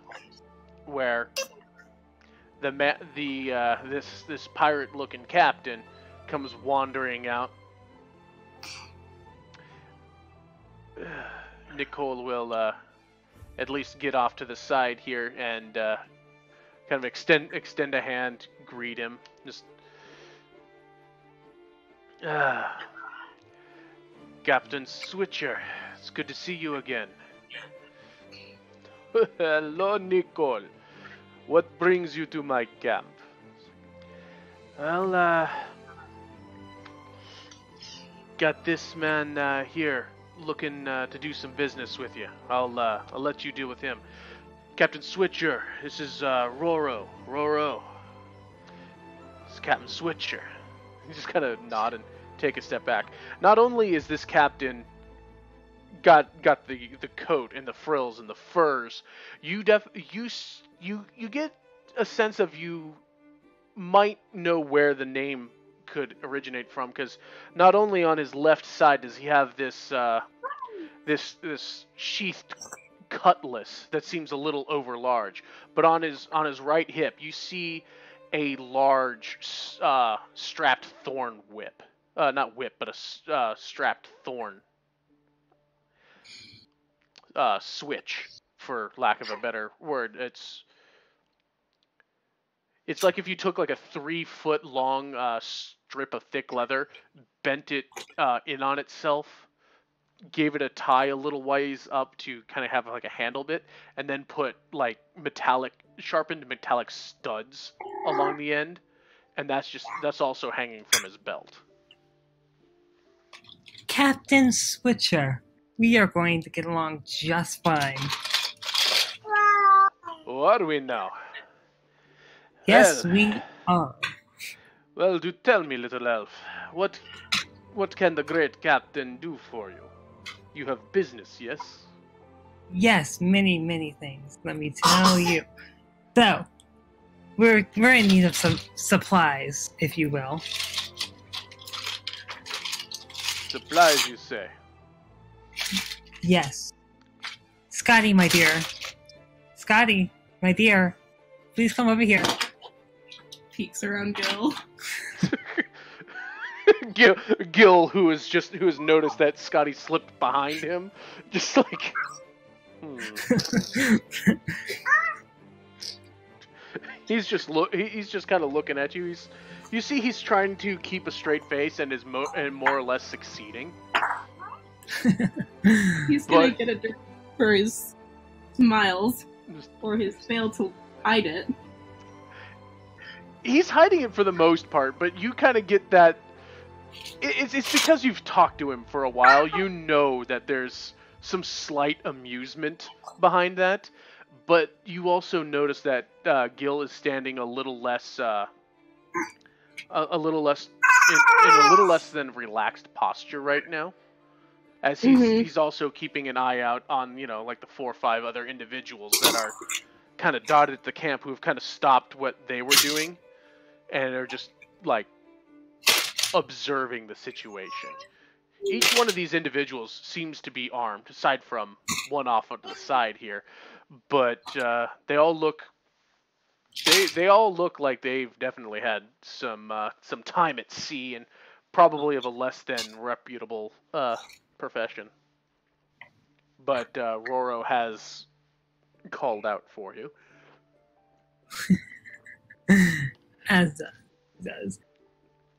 Where this pirate-looking captain comes wandering out. Nicole will at least get off to the side here and kind of extend a hand, greet him. Just Captain Switcher, it's good to see you again. Hello, Nicole. What brings you to my camp? Well, got this man here looking to do some business with you. I'll let you deal with him. Captain Switcher, this is Roro. Roro. This is Captain Switcher. You just kind of nod and take a step back. Not only is this captain got the coat and the frills and the furs, you get a sense of you might know where the name could originate from, because not only on his left side does he have this this sheathed cutlass that seems a little over large, but on his right hip you see a large strapped thorn whip. Not whip, but a strapped thorn switch, for lack of a better word. It's like if you took like a 3-foot long strip of thick leather, bent it in on itself, gave it a tie a little ways up to kind of have like a handle bit, and then put like sharpened metallic studs along the end, and that's also hanging from his belt. Captain Switcher, we are going to get along just fine. What do we know? Yes, Well, we are. Well, do tell me, little elf, what can the great captain do for you? You have business, yes? Yes, many, many things. Let me tell you. So, we're in need of some supplies, if you will. Supplies, you say? Yes. Skadi, my dear. Skadi, my dear. Please come over here. Peeks around Gil. Gil, who has noticed that Scotty slipped behind him, just like, he's just kind of looking at you. You see, he's trying to keep a straight face and is more or less succeeding. He's gonna get a drink for his smiles, or his fail to hide it. He's hiding it for the most part, but you kind of get that. It's because you've talked to him for a while. You know that there's some slight amusement behind that, but you also notice that Gil is standing a little less in a little less than relaxed posture right now, as he's also keeping an eye out on like the 4 or 5 other individuals that are kind of dotted at the camp who have kind of stopped what they were doing and are just like observing the situation. Each one of these individuals seems to be armed, aside from one off onto the side here, but they all look like they've definitely had some time at sea and probably of a less than reputable profession. But Roro has called out for you. As does.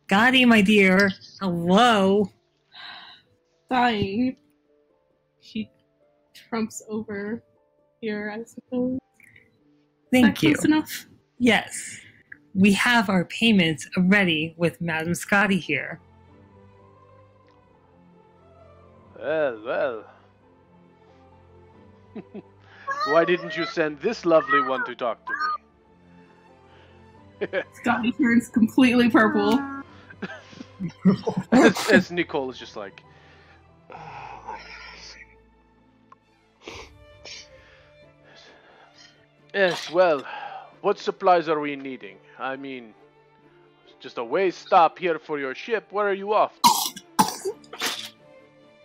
Gotti, my dear. Hello. Sighing. She trumps over here, I suppose. Thank you. Close enough? Yes. We have our payments ready with Madam Scotty here. Well. Why didn't you send this lovely one to talk to me? Scotty turns completely purple. as Nicole is just like... Yes, well, what supplies are we needing? I mean, just a way stop here for your ship. Where are you off to?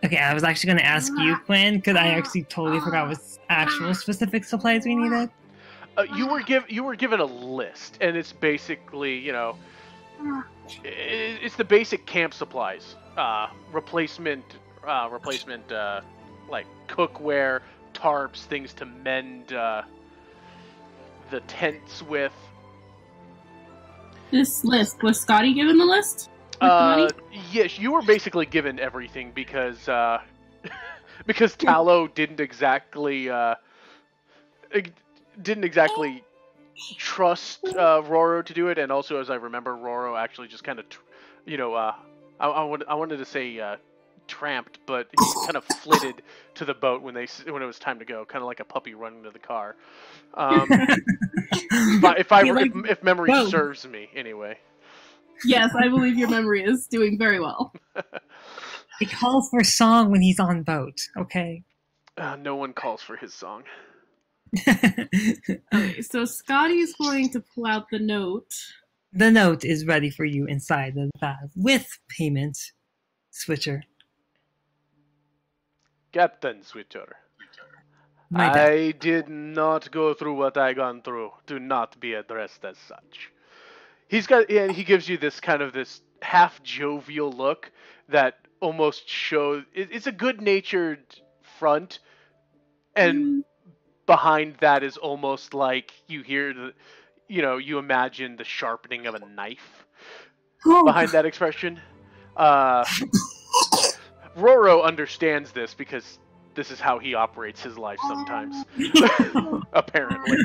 Okay, I was actually going to ask you, Quinn, because I actually totally forgot what actual specific supplies we needed. You were given a list, and it's basically, it's the basic camp supplies. Replacement, like cookware, tarps, things to mend the tents with. This list, was Scotty given the list? With the money? Yes, you were basically given everything because because Tallow didn't exactly trust Roro to do it, and also, as I remember, Roro actually just kind of, I wanted to say tramped, but he kind of flitted to the boat when it was time to go, kind of like a puppy running to the car. If memory serves me, anyway. Yes, I believe your memory is doing very well. He calls for song when he's on boat, okay? No one calls for his song. Okay, so Scotty's going to pull out the note. The note is ready for you inside the valve with payment, Switcher. Captain Switcher. I did not go through what I gone through. Do not be addressed as such. He gives you this kind of this half jovial look that almost shows it's a good-natured front, and behind that is almost like you hear you imagine the sharpening of a knife behind that expression. Roro understands this because this is how he operates his life sometimes. Apparently.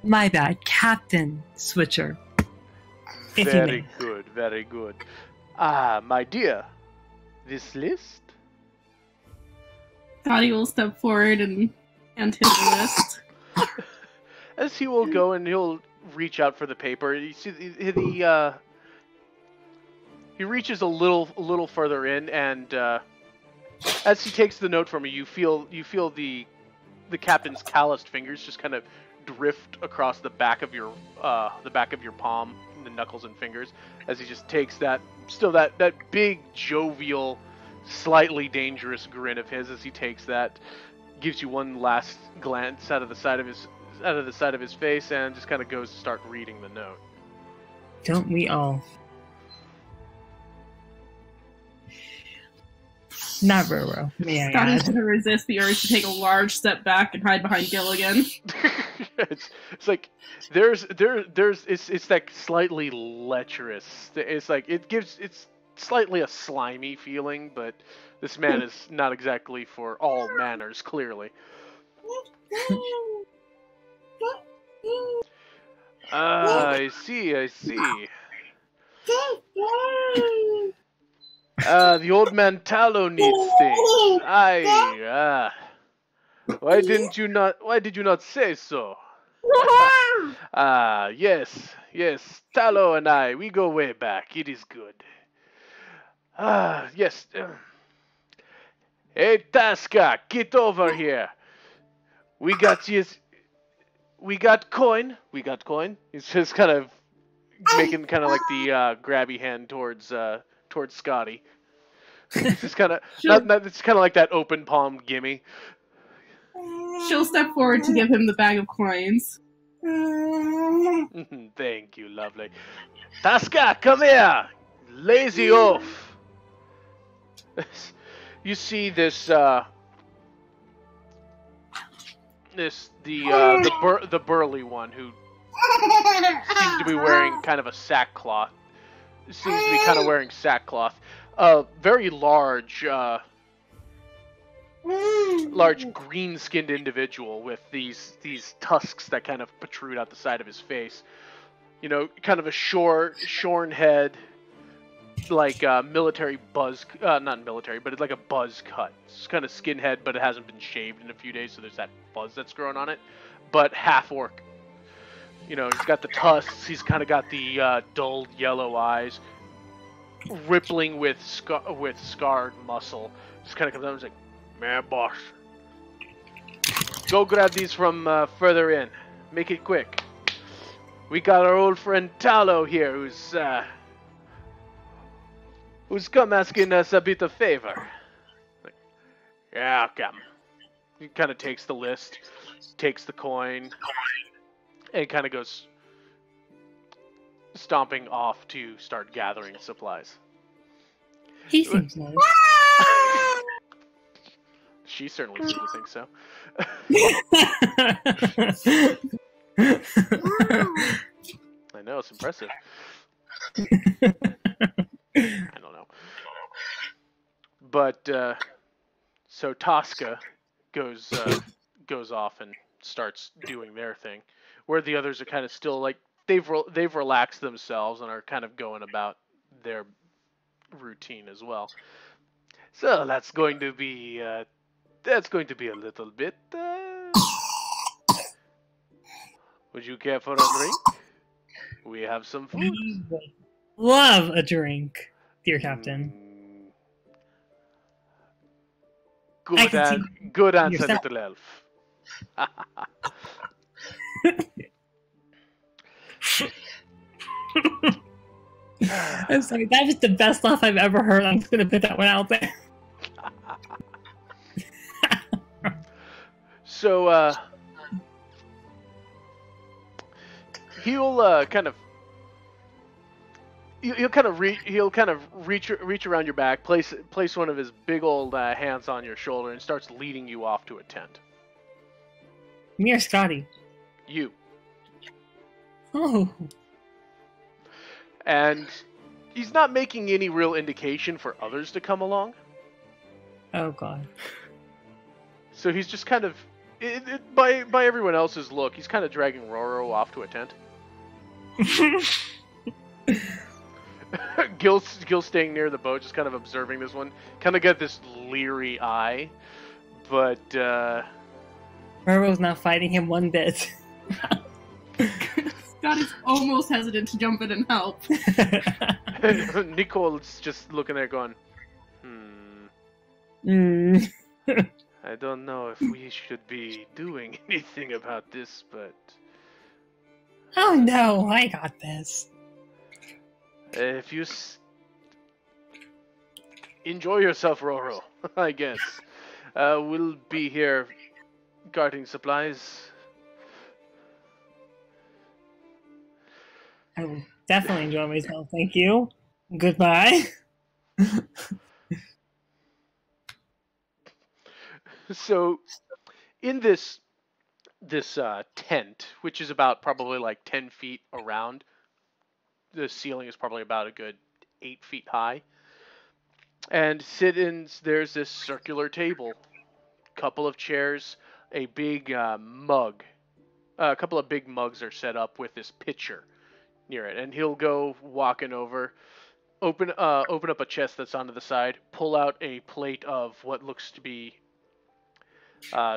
My bad, Captain Switcher. Very good, very good. My dear, this list? Scotty will step forward and hand him the list. As he will go and he'll reach out for the paper. You see he reaches a little further in, and as he takes the note from you, you feel the captain's calloused fingers just kind of drift across the back of your palm, the knuckles and fingers, as he just takes that still that big, jovial, slightly dangerous grin of his as he takes that, gives you one last glance out of the side of his face, and just kind of goes to start reading the note. Don't we all? Not Roro, may I Scotty's add. going to resist the urge to take a large step back and hide behind Gilligan. it's like it's that slightly lecherous. It's like it's slightly a slimy feeling, but this man is not exactly for all manners, clearly. I see. The old man Tallow needs things. Why did you not say so? Yes, Tallow and I, we go way back. It is good. Yes. Hey, Tasca, get over here. We got coin. He's just kind of making kind of like the grabby hand towards Skadi. It's just kind of it's kind of like that open palm gimme. She'll step forward to give him the bag of coins. Thank you, lovely. Tasca, come here. Lazy oaf. You see this the burly one who seems to be wearing kind of a sackcloth. Seems to be kind of wearing sackcloth. Very large green-skinned individual with these tusks that kind of protrude out the side of his face. You know, kind of a shorn head, like military buzz, not military, but it's like a buzz cut. It's kind of skin head, but it hasn't been shaved in a few days, so there's that buzz that's grown on it. But half orc. You know, he's got the tusks. He's kind of got the dull yellow eyes, rippling with scarred muscle. Just kind of comes out and is like, "Man, boss, go grab these from further in. Make it quick. We got our old friend Tallow here, who's come asking us a bit of favor." Like, yeah, come. He kind of takes the list, takes the coin, and kind of goes stomping off to start gathering supplies. He seems nice. She certainly seems to think so. I know, it's impressive. I don't know. But, so Tosca goes off and starts doing their thing, where the others are kind of still, like, they've relaxed themselves and are kind of going about their routine as well. So that's going to be a little bit. Would you care for a drink? We have some food. We would love a drink, dear Captain. Good answer, yourself. little elf. I'm sorry, that was the best laugh I've ever heard. I'm just gonna put that one out there. So, he'll kind of reach around your back, place one of his big old hands on your shoulder, and starts leading you off to a tent. Me or Scotty? You. Oh. And he's not making any real indication for others to come along. Oh god. So he's just kind of, by everyone else's look, he's kind of dragging Roro off to a tent. Gil staying near the boat, just kind of observing this one. Kind of got this leery eye, but Roro's not fighting him one bit. Scott is almost hesitant to jump in and help. Nicole's just looking there going, I don't know if we should be doing anything about this, but... Oh no, I got this. If you Enjoy yourself, Roro, I guess. We'll be here guarding supplies. I will definitely enjoy myself. Thank you. Goodbye. So, in this tent, which is about probably like 10 feet around, the ceiling is probably about a good 8 feet high. And there's this circular table, couple of chairs, a big mug. A couple of big mugs are set up with this pitcher near it, and he'll go walking over, open up a chest that's onto the side, pull out a plate of what looks to be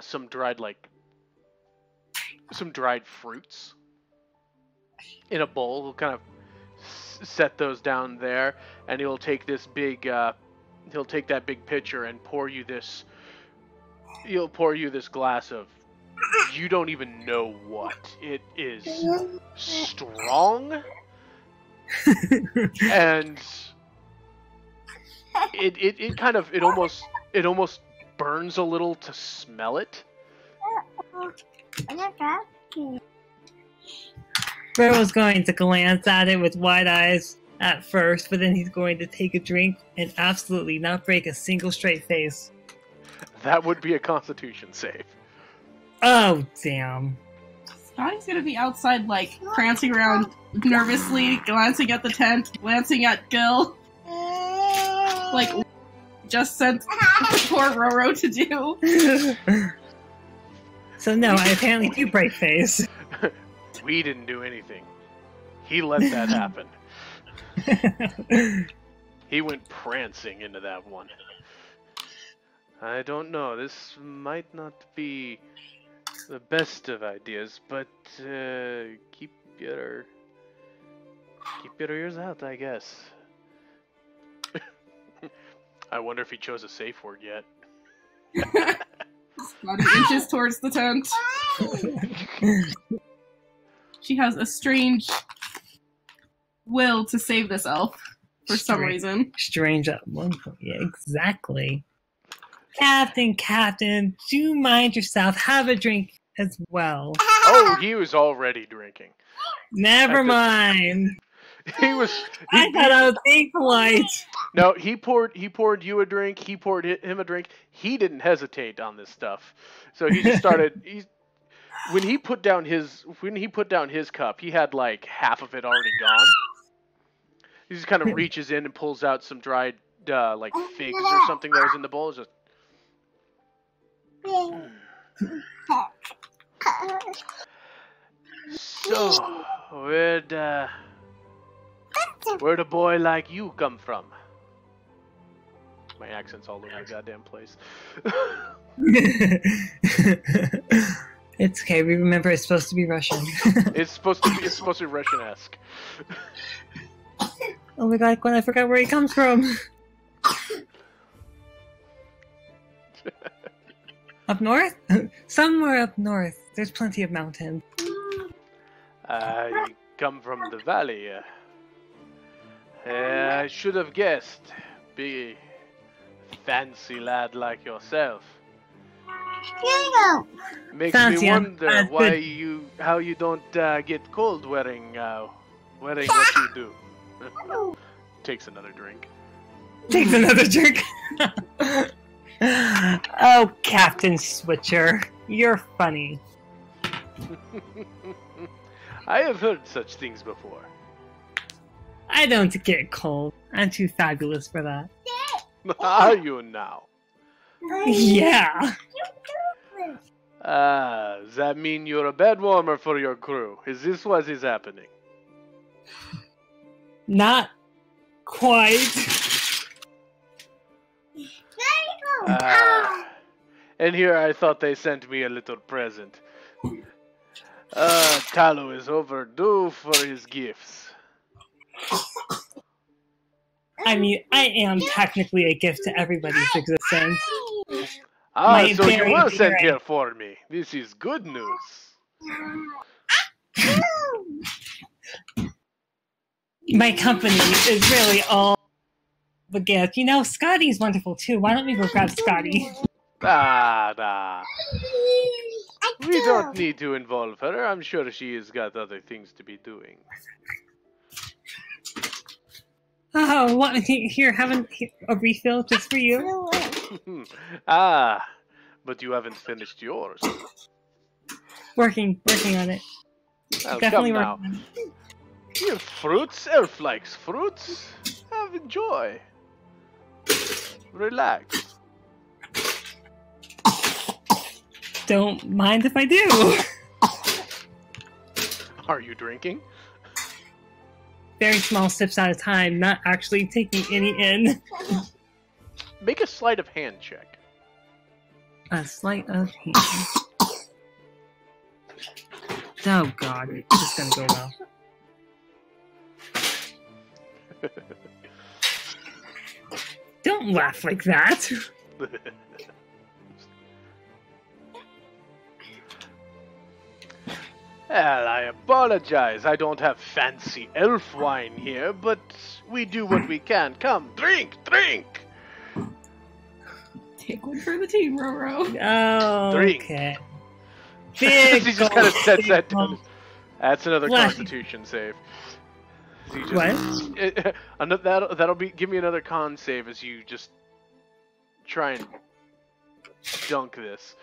some dried fruits in a bowl. He'll kind of set those down there, and he'll take that big pitcher and pour you this. He'll pour you this glass of, you don't even know what. It is strong, and it almost burns a little to smell it. Roro's going to glance at it with wide eyes at first, but then he's going to take a drink and absolutely not break a single straight face. That would be a Constitution save. Oh, damn. Scotty's gonna be outside, like, prancing around nervously, glancing at the tent, glancing at Gil. Like, just sent poor Roro to do. So no, I apparently do break face. We didn't do anything. He let that happen. He went prancing into that one. I don't know. This might not be the best of ideas, but keep your ears out, I guess. I wonder if he chose a safe word yet. Scotty inches towards the tent. She has a strange will to save this elf for some reason. Strange at one point. Yeah, exactly. Captain, do mind yourself. Have a drink as well. Oh, he was already drinking. Never mind. I thought I was being polite. No, he poured you a drink. He poured him a drink. He didn't hesitate on this stuff, so he just started. When he put down his cup, he had like half of it already gone. He just kind of reaches in and pulls out some dried like figs or something that was in the bowl. Just. So, where'd a boy like you come from? My accent's all over the goddamn place. It's okay. We remember it's supposed to be Russian. It's supposed to be Russian-esque. Oh my god, Gwen, I forgot where he comes from. Up north? Somewhere up north. There's plenty of mountains. I come from the valley. I should have guessed. Be a fancy lad like yourself. Makes Fancy, me wonder good. how you don't get cold wearing what you do. Takes another drink. Takes another drink. Oh, Captain Switcher, you're funny. I have heard such things before. I don't get cold. I'm too fabulous for that. Are you now? Yeah. Does that mean you're a bed warmer for your crew? Is this what is happening? Not quite. And here I thought they sent me a little present. Tallow is overdue for his gifts. I mean, I am technically a gift to everybody's existence. So you were sent here for me. This is good news. My company is really all But yeah, Scotty's wonderful too. Why don't we go grab Scotty? Nah. We don't need to involve her. I'm sure she has got other things to be doing. Oh, what? Here, have a refill just for you. But you haven't finished yours. Working on it. Well, Definitely come working now. on it. Here, fruits. Elf likes fruits. Enjoy. Relax. Don't mind if I do. Are you drinking? Very small sips at a time, not actually taking any in. Make a sleight of hand check. A sleight of hand. Oh god, it's just gonna go well. Don't laugh like that. Well, I apologize. I don't have fancy elf wine here, but we do what we can. Come, drink! Take one for the team, Roro. Oh, Drink. okay. He Big just kind of sets that down. gulp. That's another What? Constitution save. He just- What? That'll be. Give me another con save as you just try and dunk this.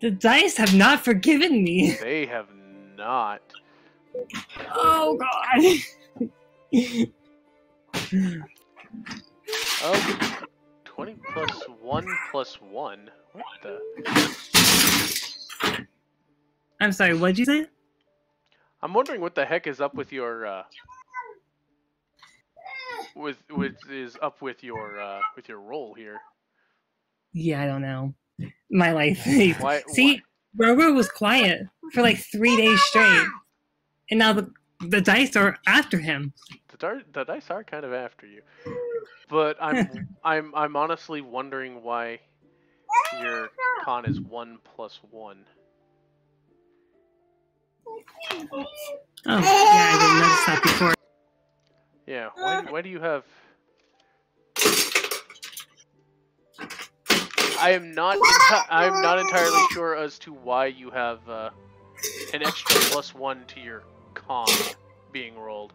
The dice have not forgiven me. They have not. Oh god. Oh, 20 plus 1 plus 1. What the? I'm sorry, what'd you say? I'm wondering what the heck is up with your with your roll here. Yeah, I don't know. My life. Why? See, Roro was quiet for like 3 days straight. And now the dice are after him. The dice are kind of after you, but I'm honestly wondering why your con is 1 plus 1. Oh, yeah, I didn't notice that before. Yeah, why do you have? I'm not entirely sure as to why you have an extra plus 1 to your con being rolled.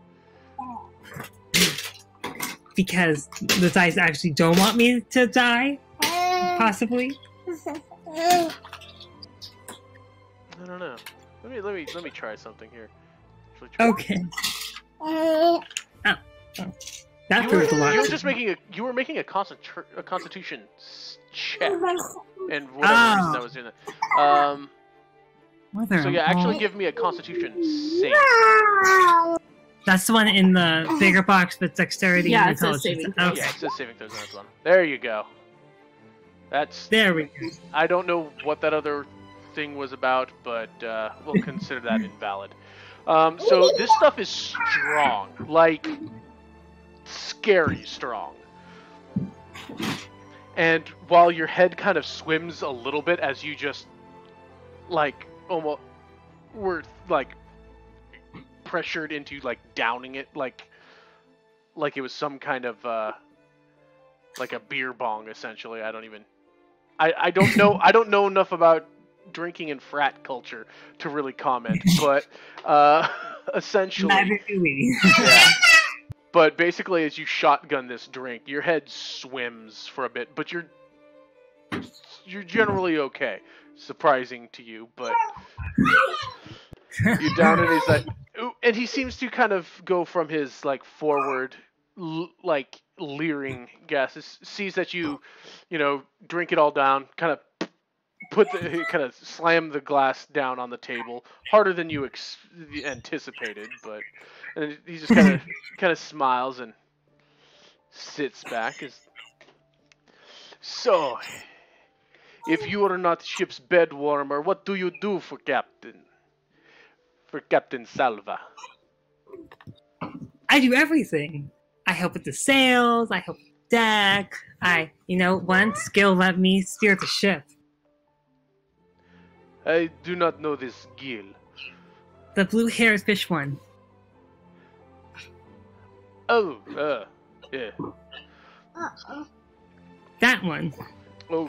Because the dice actually don't want me to die, possibly. I don't know. Let me try something here. Okay. Oh. That proved a lot. You were making a Constitution check, and whatever reason I was doing that. So yeah, actually give me a Constitution save. That's the one in the bigger box with dexterity Yeah, and it says intelligence. saving throws. Okay. Yeah, it says saving throws on that one. There you go. There we go. I don't know what that other thing was about, but we'll consider that invalid. So this stuff is strong, like scary strong. And while your head kind of swims a little bit as you just like almost were like pressured into like downing it like it was some kind of like a beer bong essentially. I don't know enough about drinking and frat culture to really comment, but essentially Neither do we. yeah. But basically as you shotgun this drink, your head swims for a bit, but you're generally okay. Surprising to you, but you down it. He's like, ooh, and he seems to kind of go from his like forward, like leering guesses, sees that you drink it all down, kind of slam the glass down on the table harder than you anticipated, but and he just kind of smiles and sits back. So, if you are not ship's bed warmer, what do you do for Captain Salva? I do everything. I help with the sails, I help with the deck. Once Gil let me steer the ship. I do not know this Gil. The blue-haired fish one. Oh, yeah. That one. Oh.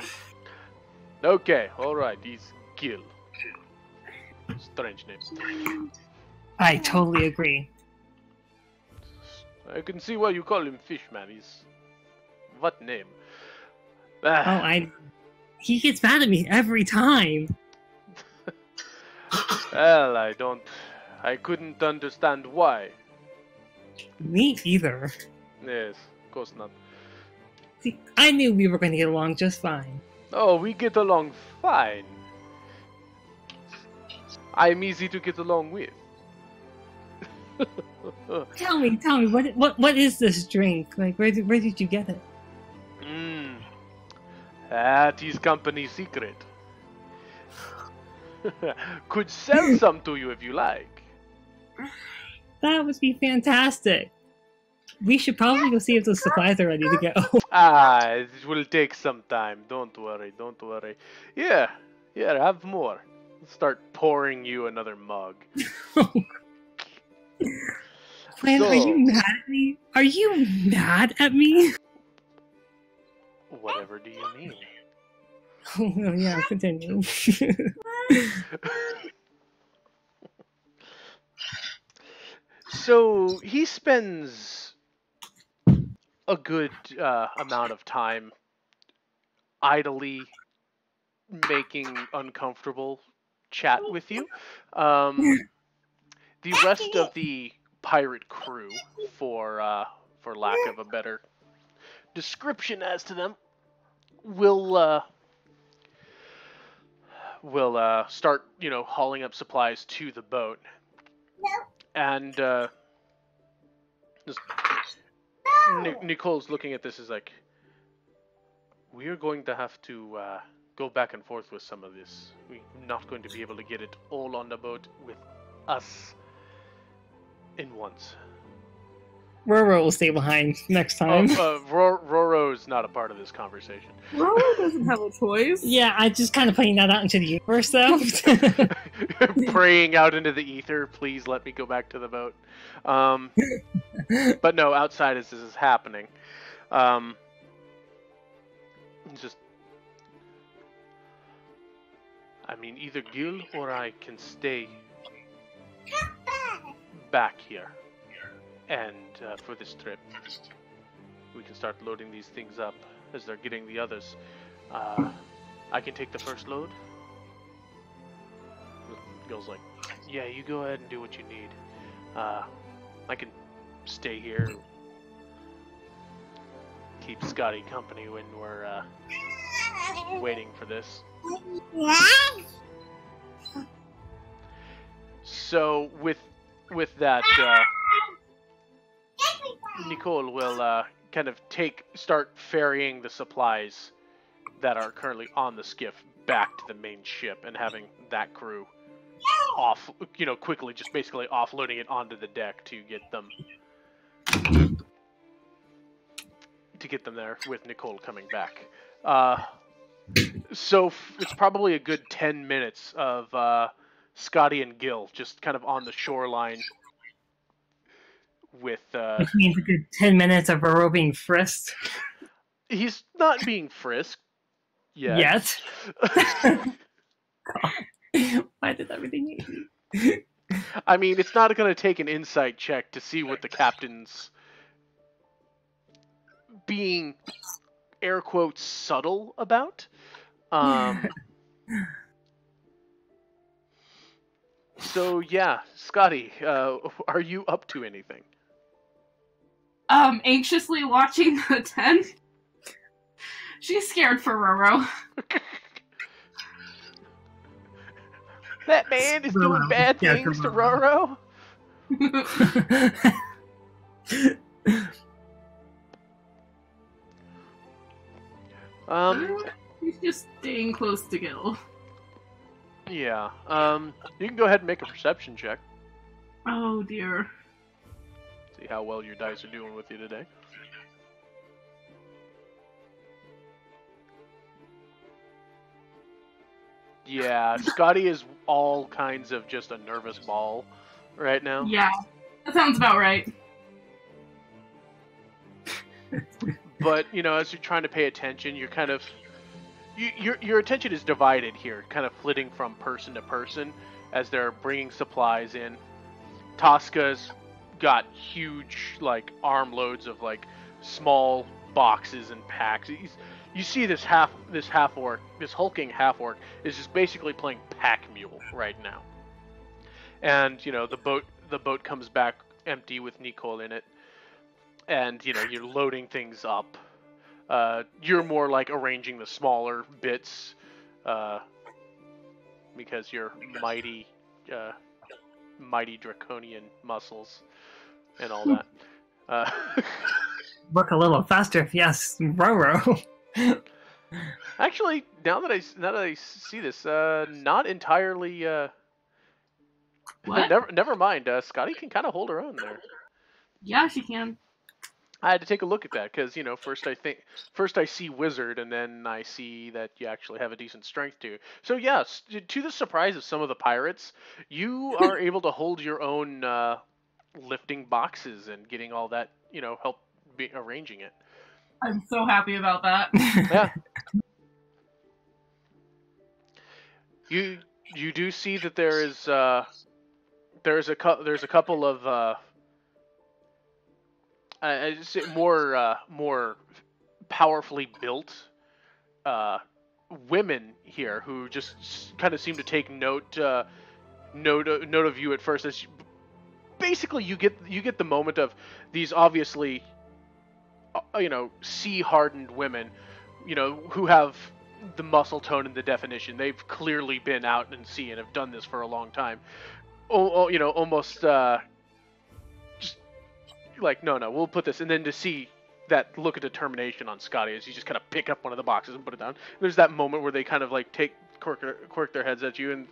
Okay, alright, he's Gil. Strange name. I totally agree. I can see why you call him Fishman. He's... What name? Oh, he gets mad at me every time. Well, I couldn't understand why. Me either. Yes, of course not. See, I knew we were going to get along just fine. Oh, we get along fine. I'm easy to get along with. Tell me, what is this drink? Like, where did you get it? That is company secret. Could sell some to you if you like. That would be fantastic. We should probably go see if those supplies are ready to go. It will take some time. Don't worry, don't worry. Yeah, have more. I'll start pouring you another mug. Plan, So- are you mad at me? Are you mad at me? Whatever do you mean? Oh, yeah, continue. So he spends a good amount of time idly making uncomfortable chat with you. The rest of the pirate crew, for lack of a better description as to them, will start, hauling up supplies to the boat. And Nicole's looking at this, is like, we are going to have to go back and forth with some of this. We're not going to be able to get it all on the boat with us in once. Roro will stay behind next time. Roro's not a part of this conversation. Roro doesn't have a choice. Yeah, I just kind of putting that out into the universe, though. Praying out into the ether, please let me go back to the boat. But no, outside as this is happening, it's just, I mean, either Gil or I can stay back here. And for this trip, we can start loading these things up as they're getting the others. I can take the first load. Gil's like, yeah, you go ahead and do what you need. I can stay here, keep Skadi company when we're waiting for this. So with that, Nicole will kind of start ferrying the supplies that are currently on the skiff back to the main ship, and having that crew quickly just basically offloading it onto the deck to get them there with Nicole coming back. So it's probably a good 10 minutes of Skadi and Gil just kind of on the shoreline with... Which means a good 10 minutes of Roro being frisked. He's not being frisked yet. Yes. Why did everything hate me? I mean, it's not going to take an insight check to see what the captain's being, air quotes, subtle about. So, yeah, Skadi, are you up to anything? Anxiously watching the tent. She's scared for Roro. That man is doing bad things to Roro? He's just staying close to Gil. Yeah. You can go ahead and make a perception check. Oh dear. See how well your dice are doing with you today. Yeah, Skadi is all kinds of just a nervous ball right now. Yeah, that sounds about right. but as you're trying to pay attention, you're kind of your attention is divided here, kind of flitting from person to person as they're bringing supplies in. Tosca's got huge armloads of small boxes and packs. You see this half orc, this hulking half orc is just basically playing pack mule right now. And the boat comes back empty with Nicole in it, and you're loading things up. You're more arranging the smaller bits, because you're mighty draconian muscles and all that. Work a little faster if yes, Roro. Actually, now that I see this, not entirely. What? Never mind. Skadi can kind of hold her own there. Yeah, she can. I had to take a look at that because first I see wizard, and then I see that you actually have a decent strength too. So yes, to the surprise of some of the pirates, you are able to hold your own, lifting boxes and getting all that, help arranging it. I'm so happy about that. Yeah. You do see that there's a couple of more powerfully built women here who just kind of seem to take note of you at first. As basically you get the moment of these obviously sea hardened women, who have the muscle tone and the definition. They've clearly been out in sea and have done this for a long time. Almost just no, we'll put this, and then to see that look of determination on Skadi as you just kind of pick up one of the boxes and put it down. There's that moment where they kind of quirk their heads at you, and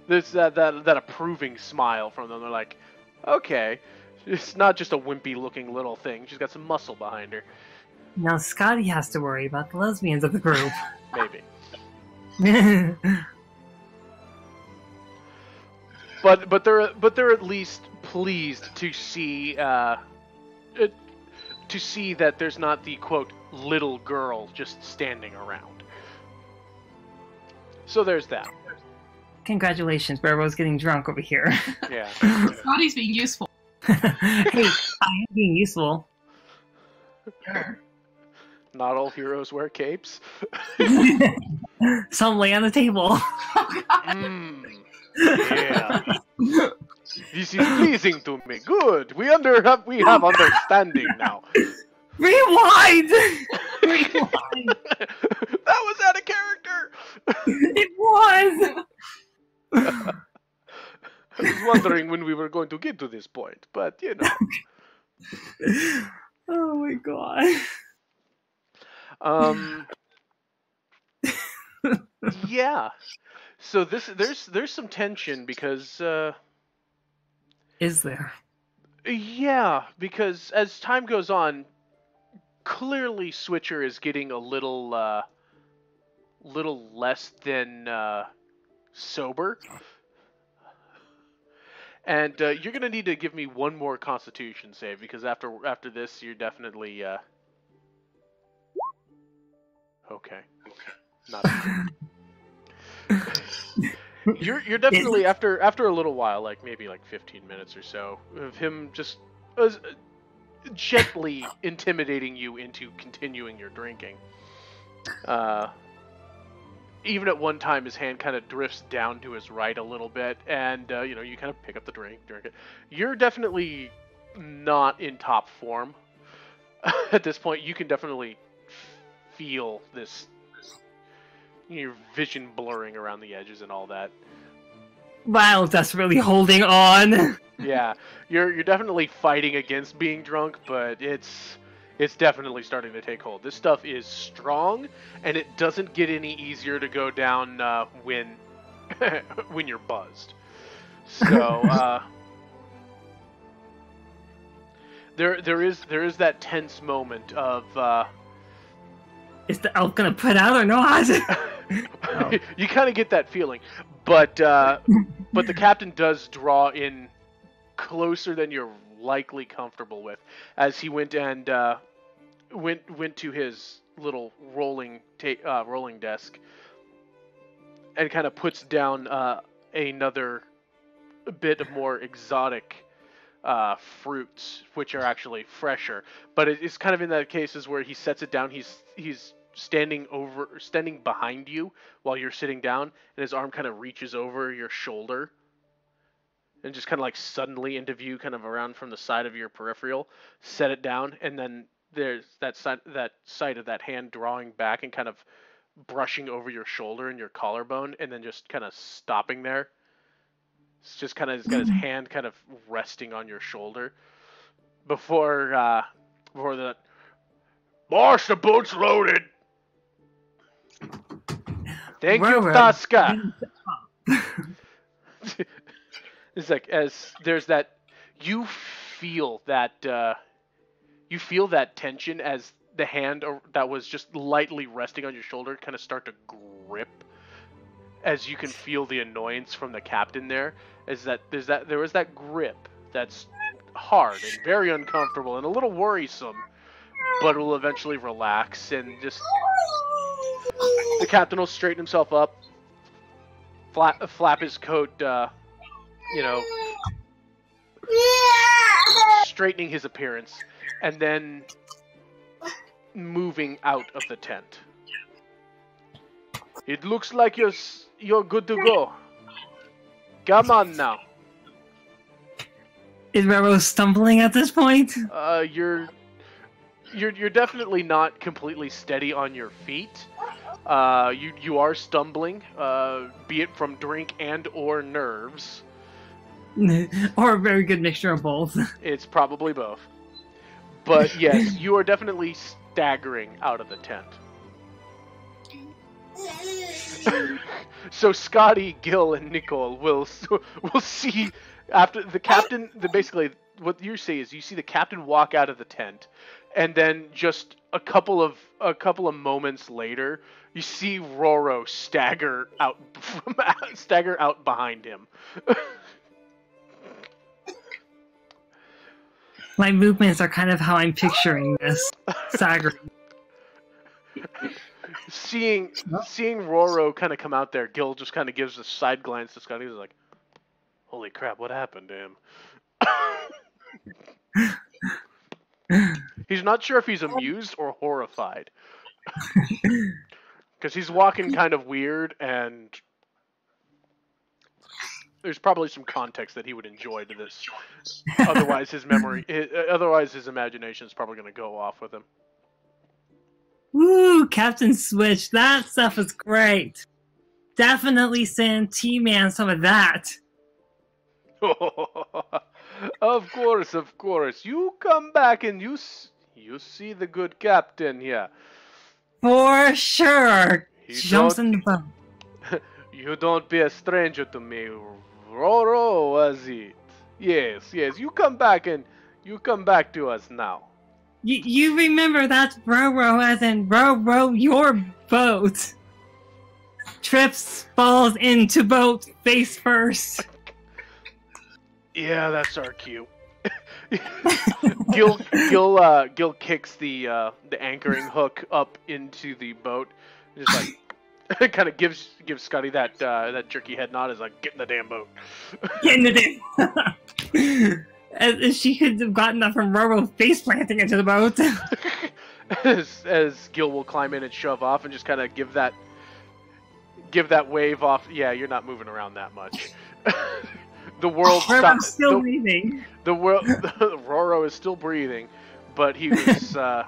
there's that approving smile from them. They're like, okay, it's not just a wimpy looking little thing. She's got some muscle behind her. Now Skadi has to worry about the lesbians of the group. Maybe. But they're at least pleased to see that there's not the quote little girl just standing around. So there's that. Congratulations, Barbo's getting drunk over here. Yeah. Skadi's being useful. Hey, I am being useful. Sure. Not all heroes wear capes. Some lay on the table. Yeah. This is pleasing to me. Good. We have understanding now. Rewind! Rewind! That was out of character. It was! I was wondering when we were going to get to this point, but Oh my god. Yeah. So there's some tension because Is there? yeah, because as time goes on, clearly Switcher is getting a little less than sober. And you're gonna need to give me one more Constitution save because after this you're definitely okay. Not. You're definitely after a little while, maybe 15 minutes or so of him just gently intimidating you into continuing your drinking. Even at one time, his hand kind of drifts down to his right a little bit, and you kind of pick up the drink it. You're definitely not in top form at this point. You can definitely feel this, your vision blurring around the edges and all that. Wow, that's really holding on. Yeah, you're definitely fighting against being drunk, but it's definitely starting to take hold. This stuff is strong, and it doesn't get any easier to go down when when you're buzzed. So there is that tense moment of is the elf gonna put out or not? Oh. You kind of get that feeling, but the captain does draw in closer than you're likely comfortable with, as he went and went to his little rolling desk and kind of puts down another bit of more exotic fruits, which are actually fresher. But it's kind of in that cases where he sets it down. He's standing behind you while you're sitting down, and his arm kind of reaches over your shoulder and just kind of like suddenly into view, kind of around from the side of your peripheral. Set it down, and then there's that side of that hand drawing back and kind of brushing over your shoulder and your collarbone, and then just kind of stopping there. It's just kind of he's got his hand kind of resting on your shoulder before the boss, the boat's loaded. Thank you, Tasca. It's like as there's that you feel that tension as the hand that was just lightly resting on your shoulder kind of start to grip, as you can feel the annoyance from the captain there. Is that there was that grip that's hard and very uncomfortable and a little worrisome, but will eventually relax, and just the captain will straighten himself up, flap his coat, straightening his appearance, and then moving out of the tent. It looks like you're good to go. Come on now. Is Roro stumbling at this point? You're definitely not completely steady on your feet. You are stumbling, be it from drink and or nerves. Or a very good mixture of both. It's probably both. But yes, you are definitely staggering out of the tent. So Skadi, Gil, and Nicole will see after the captain. Basically, what you see is you see the captain walk out of the tent, and then just a couple of moments later, you see Roro stagger out behind him. My movements are kind of how I'm picturing this. Staggering. Seeing Roro kind of come out there, Gil just kind of gives a side glance to Scotty. He's like, "Holy crap, what happened to him?" He's not sure if he's amused or horrified. Because he's walking kind of weird, and there's probably some context that he would enjoy to this. Otherwise, his imagination is probably going to go off with him. Woo, Captain Switch, that stuff is great. Definitely send T-Man some of that. Of course. You come back and you see the good captain here. For sure. Jumps in the boat. You don't be a stranger to me. Roro, was it? Yes. You come back to us now. You remember that's Roro as in row your boat. Trips, falls into boat, face first. Yeah, that's our cue. Gil kicks the anchoring hook up into the boat, just like kind of gives Scotty that jerky head nod. Is like, get in the damn boat. Get in the damn. As she could have gotten that from Roro face planting into the boat. as Gil will climb in and shove off and just kind of give that wave off. Yeah, you're not moving around that much. The world stops. Still breathing. The world. Roro is still breathing, but he was. There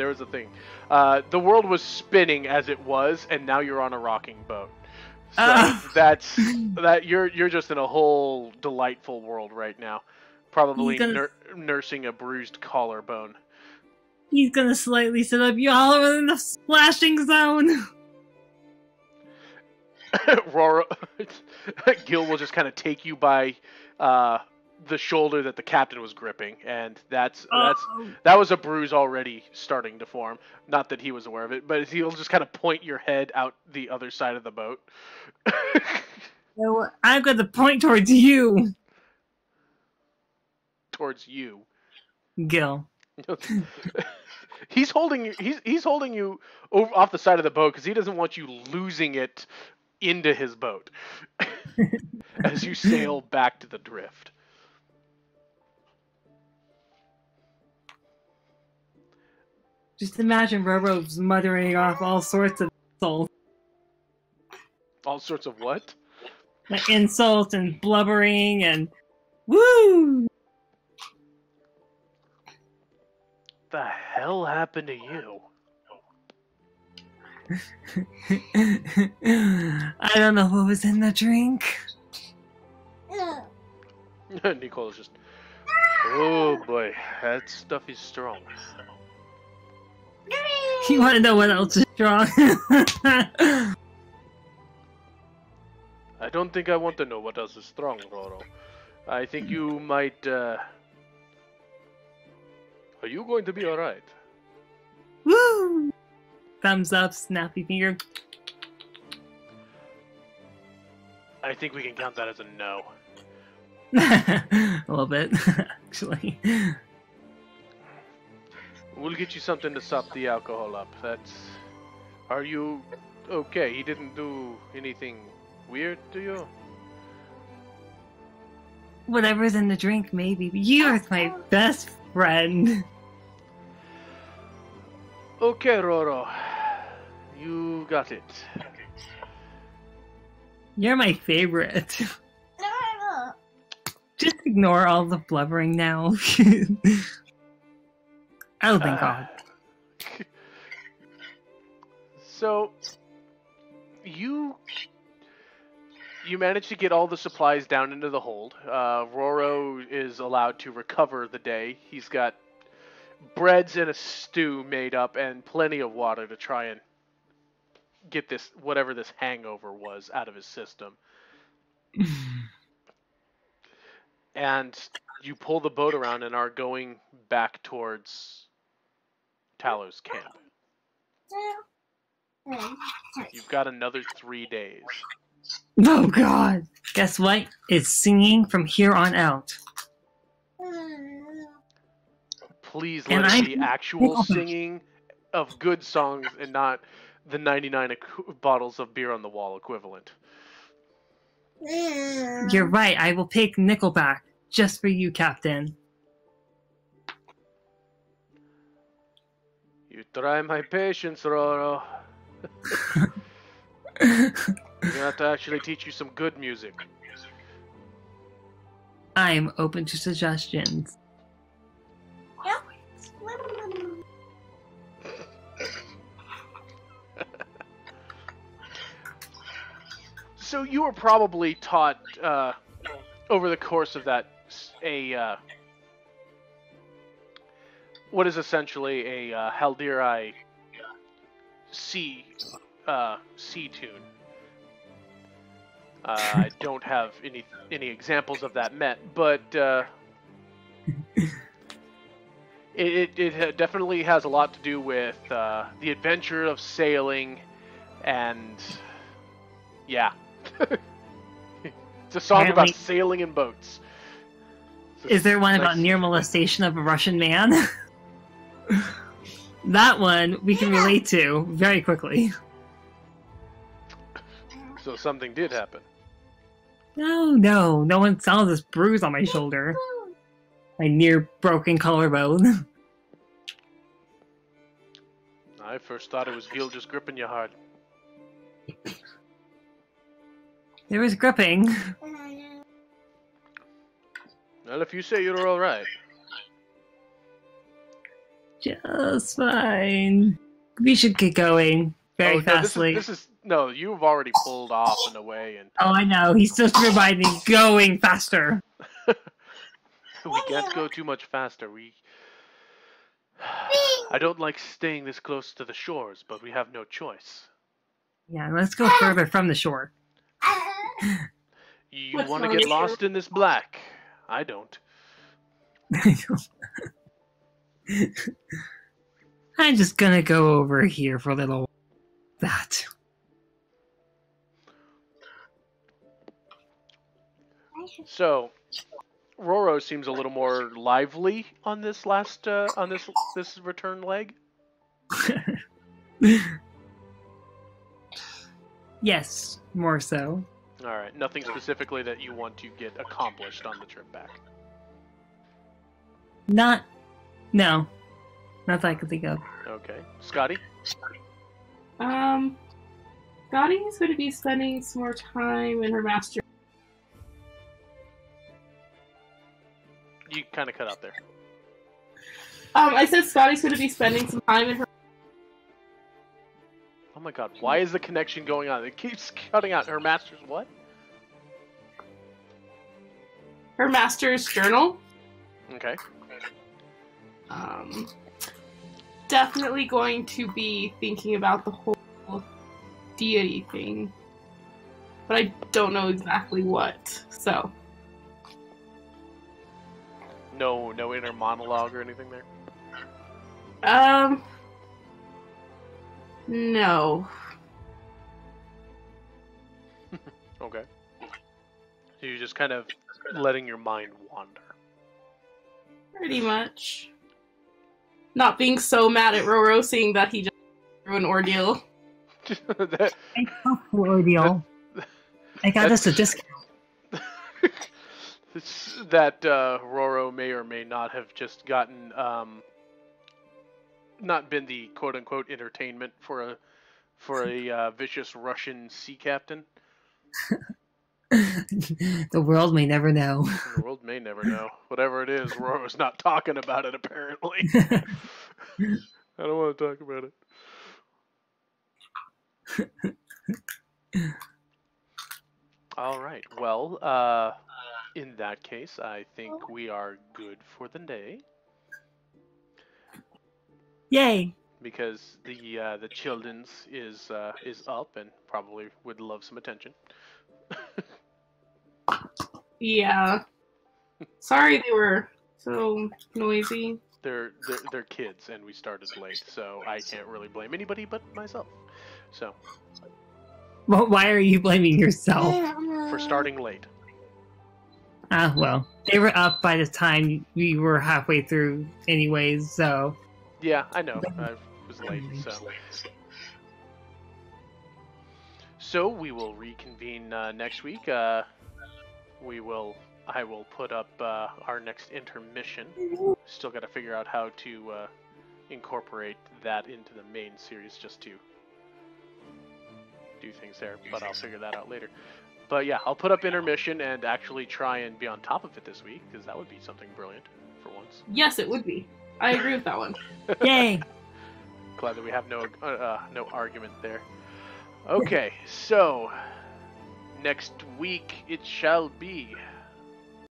was a thing. The world was spinning as it was, and now you're on a rocking boat. So that's you're just in a whole delightful world right now, probably nursing a bruised collarbone. He's gonna slightly sit up. Y'all are in the splashing zone. Roro, Gil will just kind of take you by the shoulder that the captain was gripping, and that was a bruise already starting to form. Not that he was aware of it, but he'll just kind of point your head out the other side of the boat. So I'm going to point towards you. Towards you, Gil. He's holding you over off the side of the boat because he doesn't want you losing it into his boat as you sail back to the drift. Just imagine Roro's muttering off all sorts of insults. All sorts of what? Like insults and blubbering and woo! The hell happened to you? I don't know what was in the drink. Nicole just, oh boy, that stuff is strong. You want to know what else is strong? I don't think I want to know what else is strong, Roro. I think you might, Are you going to be alright? Woo! Thumbs up, snappy finger. I think we can count that as a no. A little bit, actually. We'll get you something to sop the alcohol up. Are you okay? He didn't do anything weird to you? Whatever's in the drink, maybe. You're my best friend. Okay, Roro. You got it. You're my favorite. Just ignore all the blubbering now. Oh, thank God. So, you managed to get all the supplies down into the hold. Roro is allowed to recover the day. He's got breads and a stew made up and plenty of water to try and get this, whatever this hangover was, out of his system. And you pull the boat around and are going back towards Tallow's camp. You've got another 3 days. Oh, God. Guess what? It's singing from here on out. Please And let it be actual singing of good songs and not the 99 bottles of beer on the wall equivalent. You're right. I will pick Nickelback just for you, Captain. You try my patience, Roro. I'm gonna have to actually teach you some good music. I'm open to suggestions. So you were probably taught over the course of that what is essentially a Haldiri C tune. I don't have any examples of that met, but it definitely has a lot to do with the adventure of sailing, and yeah. It's a song about sailing in boats. Is there one about near molestation of a Russian man? That one we can relate to very quickly. So something did happen. No one saw this bruise on my shoulder. My near broken collarbone. I first thought it was Gil just gripping you hard. There was gripping. Well, if you say you're alright. Just fine. We should get going very fastly. No, you've already pulled off and away, and oh, I know. He's just reminding me, going faster. we can't go too much faster. I don't like staying this close to the shores, but we have no choice. Yeah, let's go further from the shore. You want to get lost in this black? I don't. I'm just gonna go over here for a little that. So, Roro seems a little more lively on this last on this return leg. Yes, more so. All right, nothing specifically that you want to get accomplished on the trip back. No, not that I can think of. Okay, Skadi. Scotty is going to be spending some more time in her master. You kind of cut out there. I said Scotty's going to be spending some time in her. Oh my god, why is the connection going on? It keeps cutting out. Her master's what? Her master's journal. Okay. Definitely going to be thinking about the whole deity thing, but I don't know exactly what. So No inner monologue or anything there. No. Okay. So you're just kind of letting your mind wander. Pretty much. Not being so mad at Roro, seeing that he just through an ordeal. That, I love the ordeal. I got us a discount. that Roro may or may not have just gotten not been the quote unquote entertainment for a vicious Russian sea captain. The world may never know. The world may never know. Whatever it is, Roro's not talking about it apparently. I don't want to talk about it. All right. Well, in that case, I think we are good for the day. Yay! Because the children's is up and probably would love some attention. Yeah. Sorry they were so noisy. They're kids, and we started late, so I can't really blame anybody but myself. So. Well, why are you blaming yourself? For starting late. Ah, well, they were up by the time we were halfway through, anyways. So. Yeah, I know. I was late, so. So we will reconvene next week. I will put up our next intermission. Still got to figure out how to incorporate that into the main series just to do things there, but I'll figure that out later. But yeah, I'll put up intermission and actually try and be on top of it this week, because that would be something brilliant for once. Yes, it would be. I agree with that one. Yay! Glad that we have no argument there. Okay, so next week it shall be.